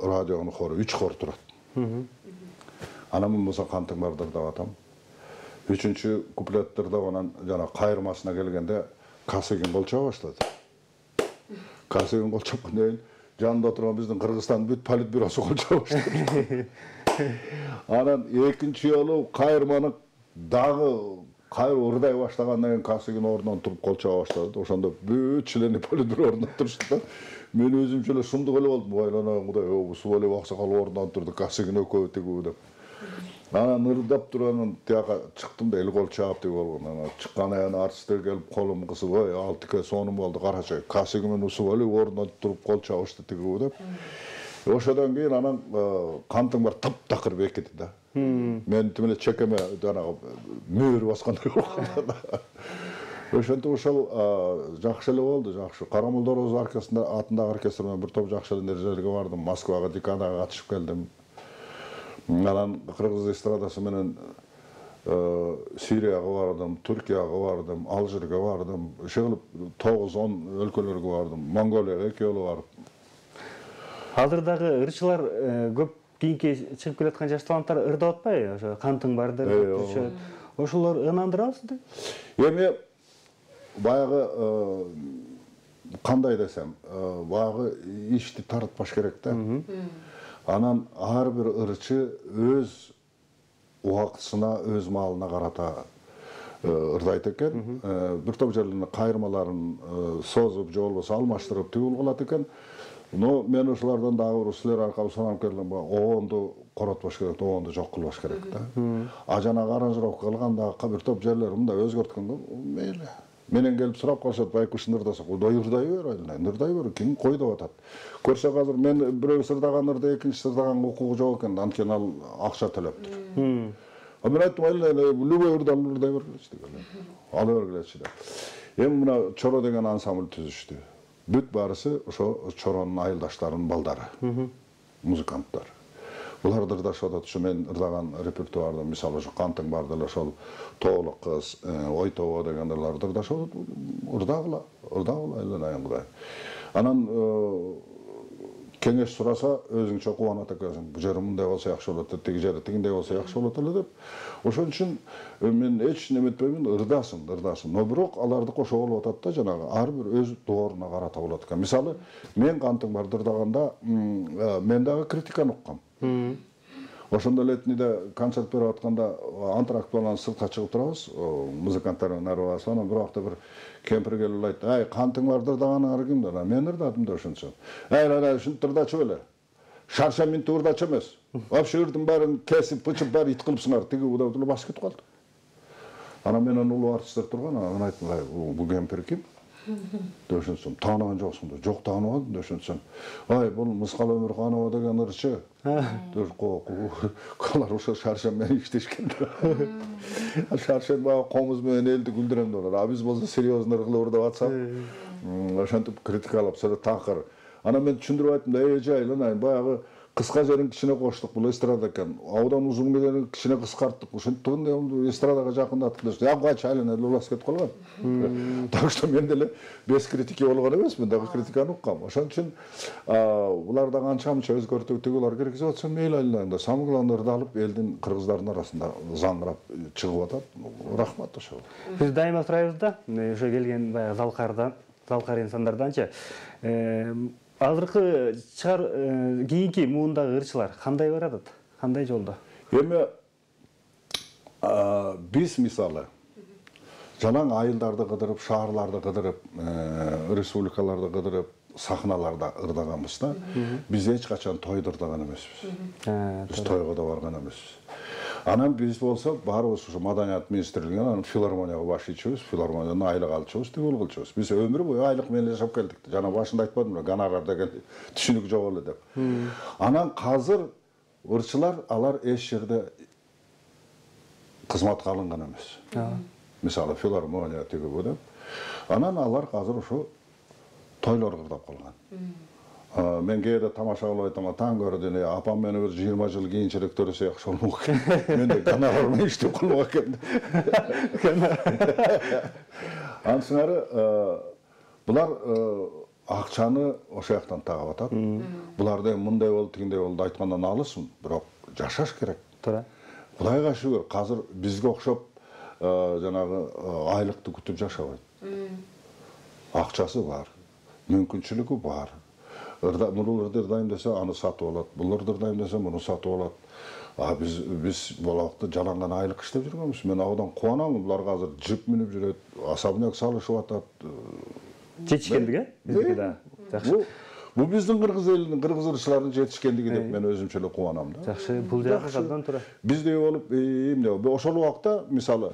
радионун хору, 3 хор турат. Анан мен болсо Кантың бардыр деп атам. 3-чү куплеттерде анан жана кайырмасына келгенде Касыгин кол чаба баштады. Касыгин кол чапкандан кийин жанында отурган биздин Кыргызстандын бүт политбюросу кол чаба баштады. Анан экинчи жолу кайырманы дагы кайыр ырдай баштагандан кийин Касыгин ордунан туруп кол чаба баштады. Ошондо бүт членди политбюро ордунан турушты да. Мен өзүмчө эле сумдук эле болдум. Байлана Кудай, Усубалиев аксакал ордунан турду, Касыгин экөө тигүү деп. Анан ырдап турганын тияка чыктым да эл кол чаап тиги болгон. Анан чыккандан кийин артисттер келип колум кысып, ой, ал тике сонун болду, карачы. Касыгин менен Усубалиев ордунан туруп кол чабышты тигүү деп. Ошодон кийин анан Кантың бар таптакыр бекиди да. Мен тимеле чекеме жанагы мөөр баскандай болгон да. Ошентип ошол жакшы эле болду, жакшы. Кара Молдорозов атындагы оркестр менен бир топ жакшы эле нерселерге бардым. Москвага, Деканага катышып келдим. Анан Кыргыз эстрадасы менен Сирияга бардым, Түркияга бардым, Алжирге бардым. Ошол 9-10 өлкөлөргө бардым. Монголияга 2 жолу барып. Азырдагы ырчылар көп кийинки чыгып келаткан жаш таланттар ырдап атпайбы? Ошо Кантың бардыр. Ошолор ынандырабызбы? Эми баягы кандай десем, баягы ишти тартпаш керек да. Анан ар бир ырчы өз убактысына, өз маалына карата ырдайт экен. Бир топ жерлерин кайырмаларын созуп же болбосо алмаштырып тигил кылат экен. Но мен ошолордон дагы бир силер аркылуу сурап келдим. Оонду коротпош керек, оонду жок кылбаш керек да. А жанагы аранжировка кылганда бир топ жерлер мындай өзгөрткөнгө мейли. Менен келип сурап калышат, байкуш ырдасак, ырдай бер, ким кой деп атат. Көрсөк азыр мен бирөө ырдаган ырды, экинчиси ырдаган укугу жок экен, анткени ал акча төлөптүр. А мен айттым, любой ырдай бергилечи деп. Ала бергилечи деп. Эми мына Чоро деген ансамбль түзүштү. Бүт барысы ошо Чоронун айылдаштарынын балдары. музыканттар. Булар ырдашып атат, ушу мен ырдаган репертуарда, мисалы, ушу Кантың барды эле ошол Тоолук кыз, Ой Тоо дегендерлер ырдашып атат, ырдагыла эле аябай. Анан кеңеш сураса, өзүңчө кубанат экенсиң. Бу жери мындай болсо жакшы болот, тиги жери тигиндей болсо жакшы болот эле деп. Ошон үчүн мен эч неметпеймин, ырдасын. Но бирок аларды кошо болуп атат да, жанагы ар бир өз дооруна карата болот экен. Мисалы, мен Кантың барды ырдаганда, мен дагы критиканы уккам. Ошондо эле этниде концерт берип атканда антракт менен сыртка чыгып турабыз, музыканттар менен арбасы, анан бир убакта бир кемпир келип айтты: "Ай, Кантың барды ырдаганыңар ким?" деп. Мен ырдадым деп ошончо. Ай, ушинтип ырдачу эле. Шарша минти ырдачу эмес. Вообще ырдын баарын кесип, пычып баары ит кылыпсыңар. Тиги удап баш кетип калды. Анан менен улуу артисттер турган, анан айттым: "Ай, бул кемпир ким?" деп ошончо. "Таанаган жоксуң" деп. "Жок, тааныбадым" деп ошончо. "Ай, бул Мыскал Өмүрханова деген ырчы." деп колар ошо Шарша менен иштешкен. Шарша баягы комуз менен элди күлдүрөм деп. А биз болсо серьезно кылып ырдап атсак, ошентип критикалап, такыр. Анан мен түшүндүрүп айттым да: "Жайлан, баягы кыска жерин кичине коштук, бул эстрада экен. Аудан узун жерин кичине кыскарттык. Ошентип эстрадага жакындаттык" деп. "Я кача айлана эле улас кетип калган." Так что мен деле без критики болгон эмесмин, дагы критиканы уккам. Ошон үчүн булар да канча-мынча өзгөртүп тигилер киргизип атса, мейли айланда. Самый главный ырдалып, элдин, кыргыздардын арасында заңырап чыгып атат. Рахмат ошо. Биз дайыма сурайбыз да, ошо келген баягы залкар инсандарданчы. Азыркы чыгар кийинки муундагы ырчылар кандай баратат? Кандай жолдо? Эми биз мисалы жалаң айылдарды кыдырып, шаарларды кыдырып, республикаларды кыдырып, сахналарда ырдаганбыз да. Биз эч качан тойдо ырдаган эмеспиз. Биз тойго да барган эмеспиз. Анан биз болсо баарыбыз ушу маданият министрлигинен анан филармонияга баш ийчүбүз, филармониядан айлык алчубуз, тигил кылчубуз. Биз өмүр бою айлык менен жашап келдик. Жана башында айтпадым беле, гонорар деген түшүнүк жок эле деп. Анан азыр ырчылар алар эч жерде кызматка алынган эмес. Мисалы, филармония тиги бу деп. Анан алар азыр ошо тойлор кырдап калган. Мен кээде тамаша кылып айтам, таң көрдүн, апам мени бир 20 жыл кийинчерээк көрсө жакшы болмок экен. Мен де гонорар менен иштеп калмак экен. Ансыңары булар акчаны ошо жактан тагып атат. Буларды мындай болду, тигиндей болду айткандан алысмын, бирок жашаш керек. Туура. Кудайга шүгүр, азыр бизге окшоп жанагы айлыкты күтүп жашабайт. Акчасы бар, мүмкүнчүлүгү бар. Мурул ырдайм десе, аны сатып алат. Бул ырдайм десе, муну сатып алат. Биз болакты жаланган айлык иштеп жүргөнбүз. Мен абдан кубанам, буларга азыр жип мүнүп жүрөт, особняк салышып атат. Жетишкендик, биздики да. Жакшы. Бу биздин кыргыз элинин, кыргыз ырчыларынын жетишкендиги деп мен өзүмчө эле кубанам да. Жакшы, бул жагы абдан туура. Биздей болуп, эмне, ошол убакта, мисалы,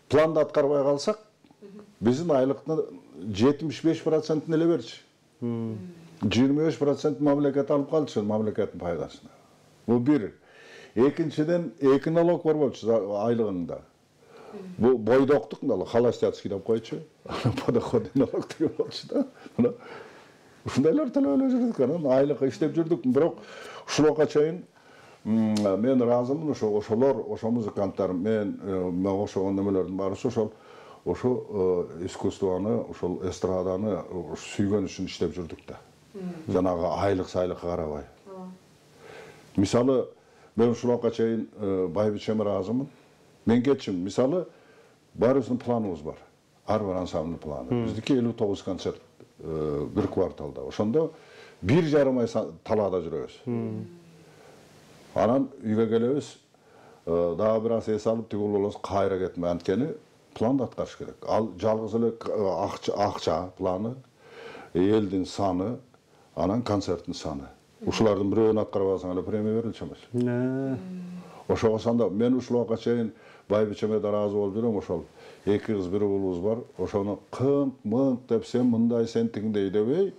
планды аткарбай калсак, биздин айлыктын 75%-ын эле берчи. 25% мамлекет алып калчу, мамлекеттин пайдасына. Бул бир. Экинчиден, эки налог бар болчу айлыгында. Бу бойдоктук налог, холостяцкий деп койчу. Подоходный налог деген болчу да. Ушундайлар төлөп жүрдүк, анан айлык иштеп жүрдүк. Бирок ушулга чейин мен ыраазымын, ошо музыканттар, мен ошо немелердин баарысы ошо искусствону, ошол эстраданы сүйгөн үчүн иштеп жүрдүк да. Жанагы айлык-сайлыкка карабай. Мисалы, мен ушулга чейин байбичеме ыраазымын. Мен кетчим, мисалы, баарыбыздын планыбыз бар. Ар бир ансамбль планы. Биздики 59 концерт bir kvartalda. Ошондо 1,5 ай талаада жүрөбүз. Анан үйгө келебиз, дагы бир аз эс алып, тигил болобуз, кайра кетме. Анткени планды аткарыш керек. Ал жалгыз эле акча планы, элдин саны, анан концерттин саны. Ушулардын бирөөнү аткарып алсаң эле премия берилчү эмес. Ошого санда мен ушулга чейин байбичеме да ыраазы болуп жүрөм, ошол эки кыз бир уулубуз бар, ошону кыңк деп сен мындай сен тигиндей дебей,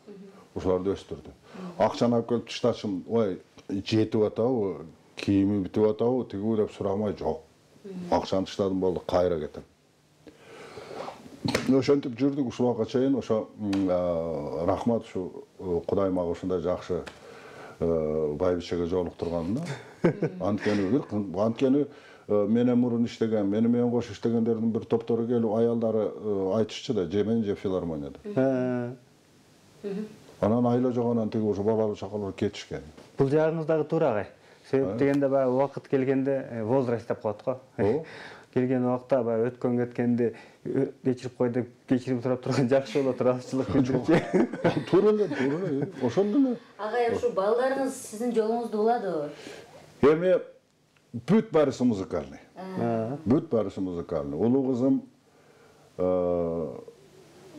ошолорду өстүрдү. Акчаны алып келип таштачым, ой, жетип атабы, кийими бүтүп атабы, тигүү деп сурамай, жок. Акчаны таштадым болду, кайра кетем. Ошентип жүрдүк ушулга чейин, ошо рахмат ушу Кудай мага ушундай жакшы байбичеге жолуктурганына. Анткени менен мурун иштеген, мени менен кош иштегендердин бир топтору келип аялдары айтышчу да, же мен же филармонияда. Анан айла жогонан тиги ушу балалуу чакалар кетишкен. Бул жагыңыздагы туура агай. Себеп дегенде баягы убакыт келгенде возраст деп коет го. Келген убакта баягы өткөн кеткенди кечирип кой деп кечирип сурап турган жакшы болот, ыраазычылык билдирчи. Туура эле, ошол эле. Агай, ушу балдарыңыз сиздин жолуңузду уладыбы? Эми бүт барысы музыкальный. Бүт барысы музыкальный. Улуу кызым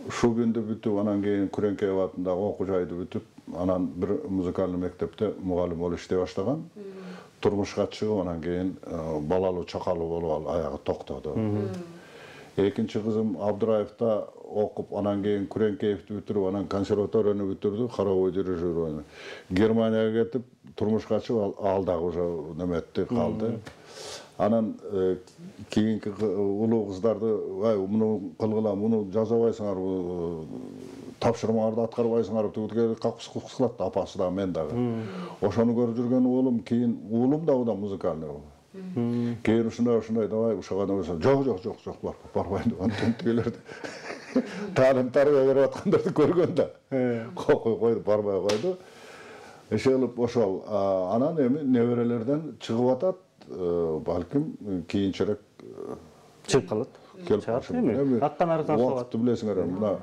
шу күндү бүтүп, анан кийин Күреңкеев атындагы окуу жайды бүтүп, анан бир музыкальный мектепте мугалим болуп иштей баштаган. Турмушка чыгып, анан кийин балалуу чакалуу болуп аягы токтоду. Экинчи кызым Абдыраевда окуп, анан кийин Күреңкеевди бүтүрүп, анан консерваторияны бүтүрдү, хоровой дирижер. Германияга кетип, турмушка чыгып, ал дагы уже неметти калды. Анан кийинки улуу кыздарды, муну кылгыла, муну жазабайсыңар, тапшырмаларды аткарбайсыңар, тигиге кылат, апасы да мен дагы. Ошону көрүп жүргөн уулум, кийин уулум да музыкальный болду. Кийин ушундай, давай ушага нерсе. Жок, барбайм деп антентигилерди. Таалим тарбия берип аткандарды көргөн да. Койду, барбай койду. Ишелип ошол, анан эми неберелерден чыгып атат, балким кийинчерээк Чыгып калат. Чыгат эми. Аттан арыдан салат. Убакытты билесиңер, мына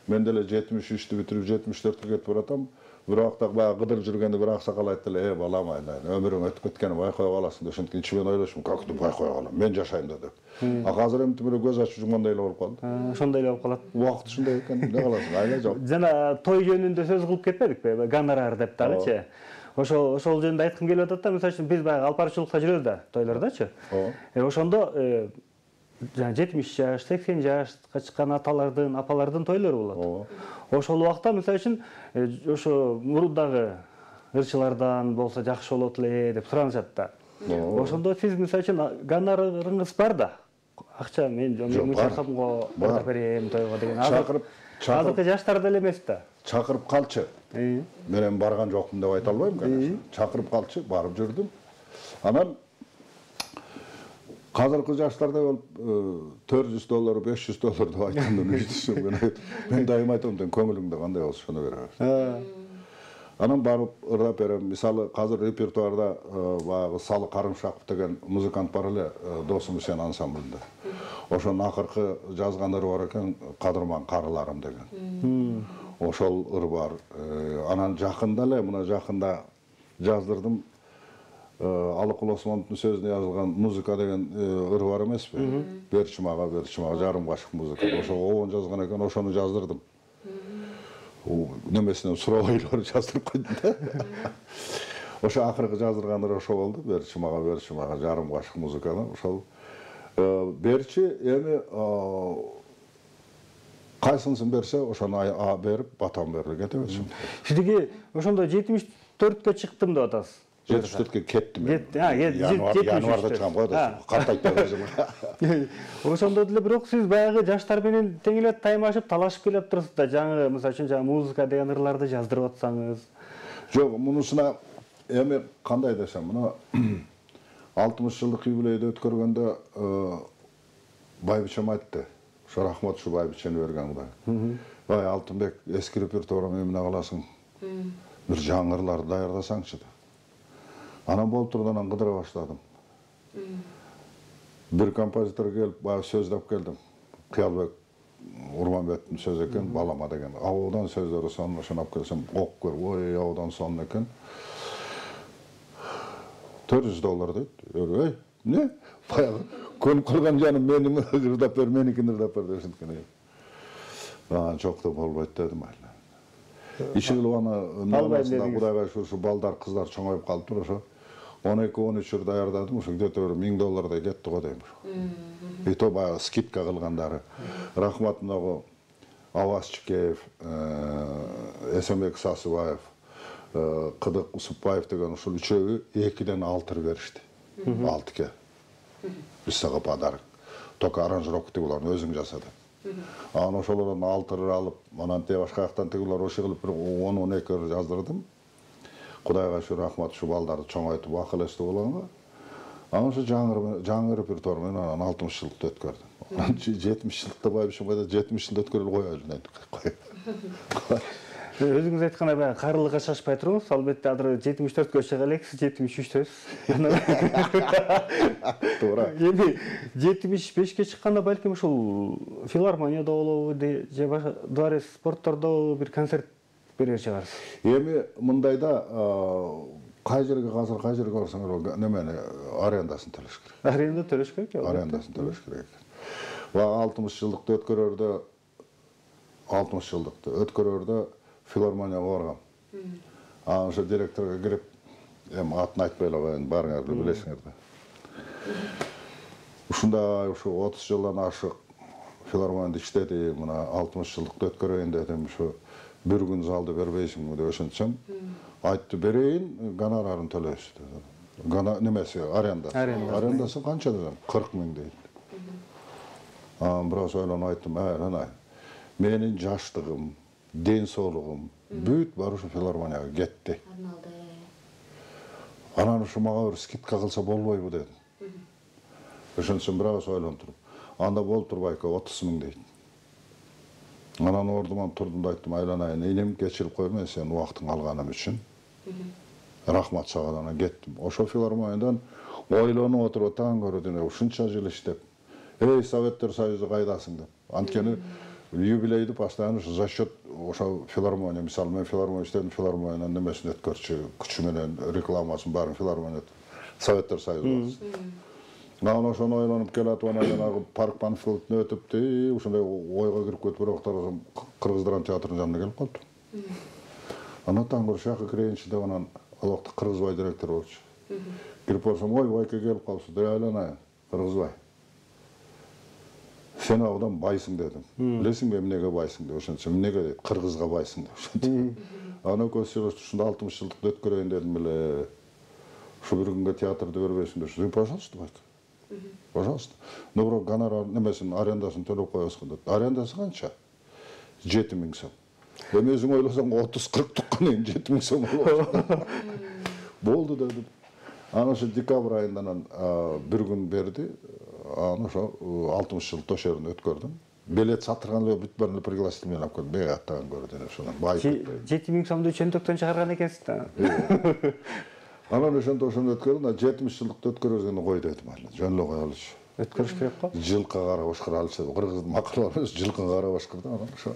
мен деле 73-тү бүтүрүп 74-кө кетип баратам. Bir vakta bayağı gıdır жүргенде bir aksakal ayttılar, balam aylan, ömürün ötüp кеткени байкой каласың деп, ошенткен içimen ойлошум, как ты байкой калам, мен жашайм деп. Азыр эми тимире көз ачып жумгандай эле болуп калды. Ошондой эле болуп калат. Убакыт ушундай экен, эмне кыласың, айла жок. Жана той жөнүндө сөз кылып кетпедикпи? Гонорар деп дагычы. Ошол жөнүндө айткым келип атат да, мисалы үчүн биз баягы алпарчылыкка жүрөбүз да, тойлордочу. Ошондо жана 70 жаш, 80 жашка чыккан аталардын, апалардын тойлору болот. Ошол убакта мисалы үчүн ошо мурундагы ырчылардан болсо жакшы болот эле деп суранышат да. Ошондо сиз мисалы үчүн гонорарыңыз бар да. Акча мен шахамго бардап берем тойго деген. Азыркы жаштар деле эмес да. Чакырып калчы. Мен барган жокмун деп айта албайм, конечно. Чакырып калчы, барып жүрдүм. Анан Казыркы жаштарда $400, $500 деп айткандан үчүн мен дайым айтам, көңүлүңдө кандай болсо шону беребиз. Анан барып ырдап берем. Мисалы, азыр репертуарда баягы Салы Карымшаков деген музыкант бар эле, Досум Үсен ансамблинде. Ошонун акыркы жазган ыры бар экен, Кадырман карыларым деген. Ошол ыр бар. Анан жакында эле, мына жакында жаздырдым. Алыкул Осмоновдун сөзүнө жазылган музыка деген ыр бар эмеспи? Берчи мага, жарым кашык музыка. Ошого обон жазган экен, ошону жаздырдым. Немесинен сурабайлар жаздырып койдум да. Ошо акыркы жаздырган ыр ошо болду. Берчи мага, жарым кашык музыканы. Ошол Берчи эми кайсынысын берсе, ошону берип, батам берип кетебиз. Сиздиги ошондо 74-кө чыктым деп атасыз. 74-кө кеттим. Январда чыгам го, картайтпай берем. Ошондо деле бирок сиз баягы жаштар менен тең эле таймашып, талашып келип турасыз да, жаңы мисалы үчүн жаңы музыка деген ырларды жаздырып атсаңыз. Жок, мунусуна эми кандай десем, мына 60 жылдык юбилейди өткөргөндө байбичем айтты. Ошо рахмат ушу байбичени берген Кудай. Бай Алтынбек, эски репертуарыңы эмне кыласың? Бир жаңы ырларды даярдасаңчы деп. Анан болуп тургандан кыдыра баштадым. Бир композитор келип, баягы сөздөп келдим. Кыялбек Урманбектин сөзү экен, балама деген. Абудан сөздөрү сонун, ошону алып келсем, окуп көр. Ой, абудан сонун экен. $400 дейт. Эй, эмне? Баягы көнүп калган жаным, мени ырдап бер, меникини ырдап бер деп ошенткен. Жок деп болбойт дедим айла. Ишилип аны арасында Кудайга ушу балдар, кыздар чоңоюп калыптыр, ошо 12-13 ыр даярдадым, ошо где-то $1000 кетти го дейм. И то баягы скидка кылгандары. Рахмат мынагы Аваз Чикеев, Эсенбек Сасыбаев, Кыдык Усупбаев деген ушул үчөө 2ден 6 беришти. 6ке. Биз сага подарок. Только аранжировка тигилерин өзүң жасады. Анан ошолордон 6 алып, анан башка жактан тигилер ошо кылып бир 10-12 жаздырдым. Кудайга шүр рахмат ушу балдарды чоңойтуп акыл эстүү болгонго. Анан ушу жаңы репертуар менен анан 60 жылдыкты өткөрдүм. 70 жылдыкта байбишем кайда 70 жылда өткөрүлүп коелу дейт. Өзүңүз айткандай баягы карылыга шашпай туруңуз. Албетте азыр 74-кө чыга элексиз, 73-төсүз. Туура. Эми 75-ке чыкканда балким ушул филармонияда болобу же башка дворец спорттордо бир концерт берер чыгарсыз. Эми мындайда кай жерге барсаңар немени арендасын төлөш керек. Аренда төлөш керек. Арендасын төлөш керек. Ва 60 жылдыкты өткөрөрдө филармонияга баргам. Анан ошо директорго кирип, эми атын айтпай эле коеюн, баарыңарды билесиңер да. Ушундай ушу 30 жылдан ашык филармонияда иштедим, мына 60 жылдыкты өткөрөйүн дедим, ушу bir gün залды бербейсиңби деп ошентсем, айтты берейин, гонорарын төлөйсүз деди. Немеси арендасы. Арендасы канча дедим? 40 000 дейт. Анан бираз ойлонуп айттым, анай. Менин жаштыгым, ден соолугум бүт баары ушу филармонияга кетти. Анан ушу мага бир скидка кылса болбойбу дедим. Ошентсем бираз ойлонуп туруп, анда болуп турбайкы 30 000 дейт. Анан ордуман турдум да айттым, айланайын, энем кечирип кой, мен сенин убактыңды алганым үчүн. Рахмат сага, анан кеттим. Ошо филармониядан ойлонуп отуруп таң көрдүм, ушунча жыл иштеп, эй, Советтер Союзу кайдасың деп. Анткени юбилейди постоянно за счет ошо филармония, мисалы мен филармония иштедим, филармониянын немесин өткөрчү, күчү менен рекламасын баарын филармония Советтер Союзу. Анан ошону ойлонуп келатып, анан жанагы парк Панфилдтен өтүп, ушундай ойго кирип кетип бирок Кыргыз драма театрынын жанына келип калдым. Анан таң көрүп шака кирейинчи деп, анан ал убакта Кыргызбай директор болчу. Кирип барсам, ой, байке келип калыпсыз, деп айланайын. Кыргызбай. Сен абдан байсың дедим. Билесиңби эмнеге байсың деп ошентсем, эмнеге дейт, кыргызга байсың деп ошентип. Анан көзсүз ушунда 60 жылдыкты өткөрөйүн дедим эле. Ушу бир күнгө театрды бербейсиң деп, пожалуйста, байке. Пожалуйста. Но бирок гонорар немесин арендасын төлөп коесуң деп. Арендасы канча? 7 000 сом. Эми өзүң ойлосоң 30-40 туккан 7 000 сом болот. Болду дедим. Анан ошо декабрь айынан бир күн берди. Анан ошо 60 жыл тошерин өткөрдүм. Билет сатырган эле бүт баарын пригласительный менен алып келдим. Бек аттаган көрдүм ошону. 7 000 сомду чөнтөктөн чыгарган экенсиз да. Анан ошондо өткөрдүм, 70 жылдыкты өткөрөбүз кой дедим али. Жөн эле кой алчу. Өткөрүш керек го. Жылкы кара башкара алчу. Кыргыздын макалары жылкы кара башкарда. Анан ошо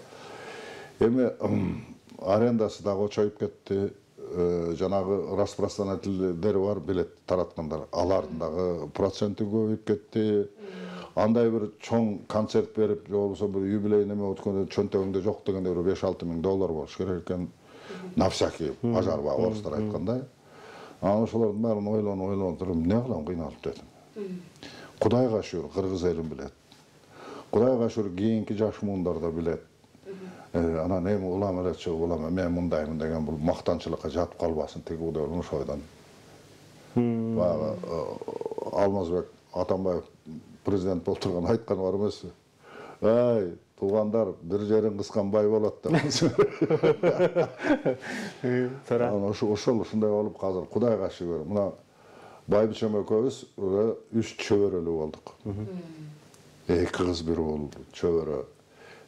эми арендасы дагы очоюп кетти. Жанагы распространительдери бар, билет тараткандар. Алардын дагы проценти көбөйүп кетти. Андай бир чоң концерт берип, же болбосо бир юбилей неме өткөндө чөнтөгүңдө жок дегенде бир 5-6 000 доллар болуш керек экен. На всякий пожарба, орустар айткандай. Анан ошолордун баарын ойлонуп туруп, эмне кылам, кыйналып дедим. Кудайга шүгүр, кыргыз элин билет. Кудайга шүгүр, кийинки жаш муундар да билет. Анан эми улам эле чыгып, улам мен мындаймын деген бул мактанчылыкка жатып калбасын, тиги удай ошо ойдон. Баягы Алмазбек Атамбаев президент болуп турган айтканы бар эмеспи? Ай, туугандар, бир жерин кыскан бай болот деп. Анан ошол ушундай болуп казыр Кудайга шүгүр. Мына байбичем экөөбүз 3 чөбөрөлүү болдук. 2 кыз бир уул чөбөрө.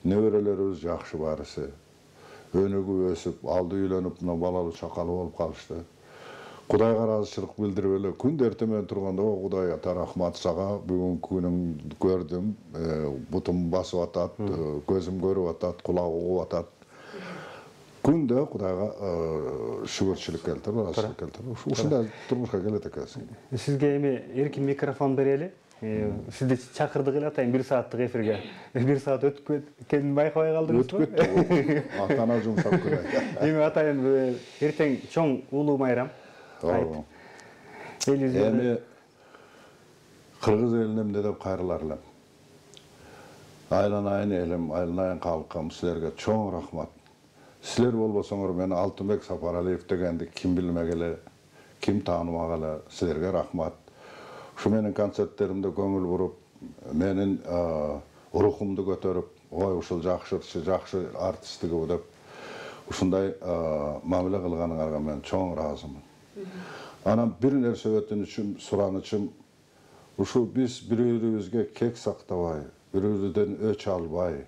Неберелерибиз жакшы баарысы. Өнүгүп өсүп, алды үйлөнүп, мына балалуу чакалы болуп калышты. Кудайга ыраазычылык билдирип эле күндө эртемен турганда, Кудай ата рахмат сага, бүгүнкү күнүң көрдүм, бутум басып атат, көзүм көрүп атат, кулагым угуп атат. Күндө Кудайга шүгүрчүлүк келтирип, ыраазычылык келтирип, ушундай турмушка келет экенсиң. Сизге эми эркин микрофон берели. Сизди чакырдык эле атайын 1 сааттык эфирге. 1 саат өтүп кеткенин байкабай калдыңызбы? Өтүп кетти. Ата-ана жумшап келет. Эми атайын эртең чоң улуу майрам. Эми кыргыз элине эмне деп кайрылар элем. Айланайын элим, айланайын калкым, силерге чоң рахмат. Силер болбосоңор мени Алтынбек Сапаралиев дегенди ким билмегеле, ким таанымагеле, силерге рахмат. Ушу менин концерттеримде көңүл буруп, менин рухумду көтөрүп, ой ушул жакшы артистиги деп ушундай мамиле кылганыңарга мен чоң ыраазымын. Анан бир нерсе өтүнүчүм, суранычым, ушул биз бири-бирибизге кек сактабай, бири-бирибизден өч албай,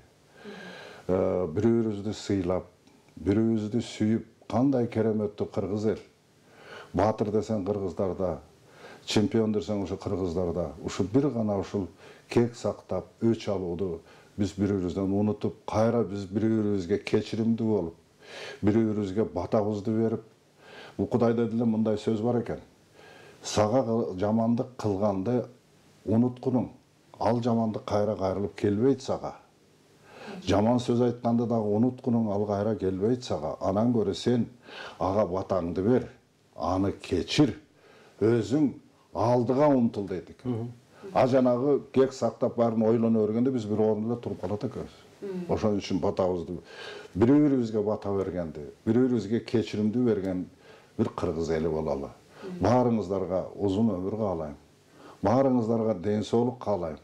бири-бирибизди сыйлап, бири-бирибизди сүйүп, кандай кереметтүү кыргыз эл. Батыр десең кыргыздарда, чемпион десең ушу кыргыздарда, ушул бир гана ушул кек сактап, өч алууду биз бири-бирибизден унутуп, кайра биз бири-бирибизге кечиримдүү болуп, бири-бирибизге батабызды берип, бул Кудайда деле мындай сөз бар экен. Сага жамандык кылганды унуткунуң, ал жамандык кайра кайрылып келбейт сага. Жаман сөз айтканды дагы унуткунуң, ал кайра келбейт сага. Анан көрө сен ага батаңды бер, аны кечир, өзүң алдыга умтул дейт экен. А жанагы кек сактап баарын ойлоно бергенде биз бир орунда туруп калат экенбиз. Ошон үчүн батабызды бири-бирибизге бата бергенди, бири-бирибизге кечиримдүү берген bir kırgız eli bolалы. Баарыңыздарга uzun ömür каалайм. Баарыңыздарга ден соолук каалайм.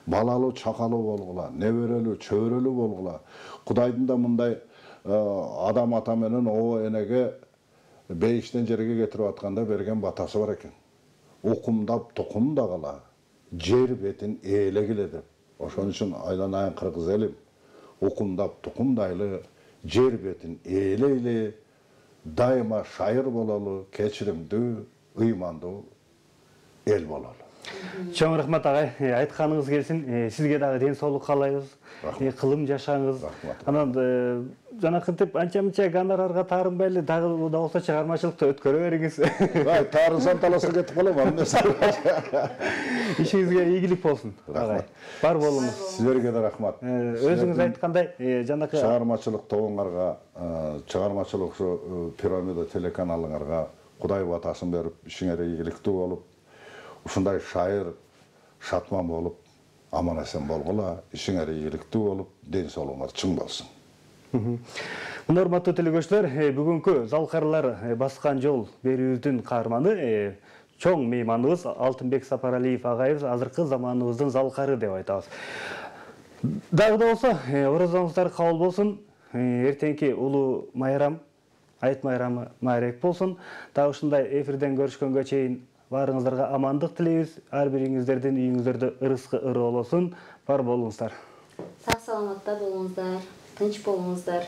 Балалуу, чакалуу болгула, неберелүү, чөбөрөлүү болгула. Кудайдын да мындай адам ата менен о энеге бейиштен жерге кетирип атканда берген батасы бар экен. Окумдап, токумдагыла, жер бетин ээлегиле деп. Ошон үчүн айланайын кыргыз элим. Окумдап, токумдайлы, жер бетин ээлейле, daima şair bolalı, keçirimdүү, ыймандуу эл бололу. Чоң рахмат агай, айтканыңыз келсин. Сизге дагы ден соолук каалайбыз. Кылым жашаңыз. Анан жанакынтип анча-мынча гонорарга таарынбай эле дагы да болсо чыгармачылыкты өткөрө бериңиз. Таарынсам таласа кетип калам аны. Ишиңизге ийгилик болсун. Агай. Бар болуңуз. Силерге да рахмат. Өзүңүз айткандай, жанакы чыгармачылык тобуңарга, чыгармачылык ушу Пирамида телеканалыңарга Кудай батасын берип, ишиңер ийгиликтүү болуп, ушундай шайыр, шатман болуп, аман эсен болгула, ишиңер ийгиликтүү болуп, ден соолугуңар чың болсун. Мына урматтуу телекөрүүчүлөр, бүгүнкү Залкарлар баскан жол берүүбүздүн каарманы чоң мейманыбыз Алтынбек Сапаралиев агайыбыз, азыркы заманыбыздын залкары деп айтабыз. Дагы да болсо, оразаңыздар кабыл болсун. Эртеңки улуу майрам, айт майрамы майрек болсун. Дагы ушундай эфирден көрүшкөнгө чейин баарыңыздарга амандык тилейбиз. Ар бириңиздердин үйүңүздөрдө ырыскы ыры болосун. Бар болуңуздар. Сак саламатта болуңуздар, тынч болуңуздар.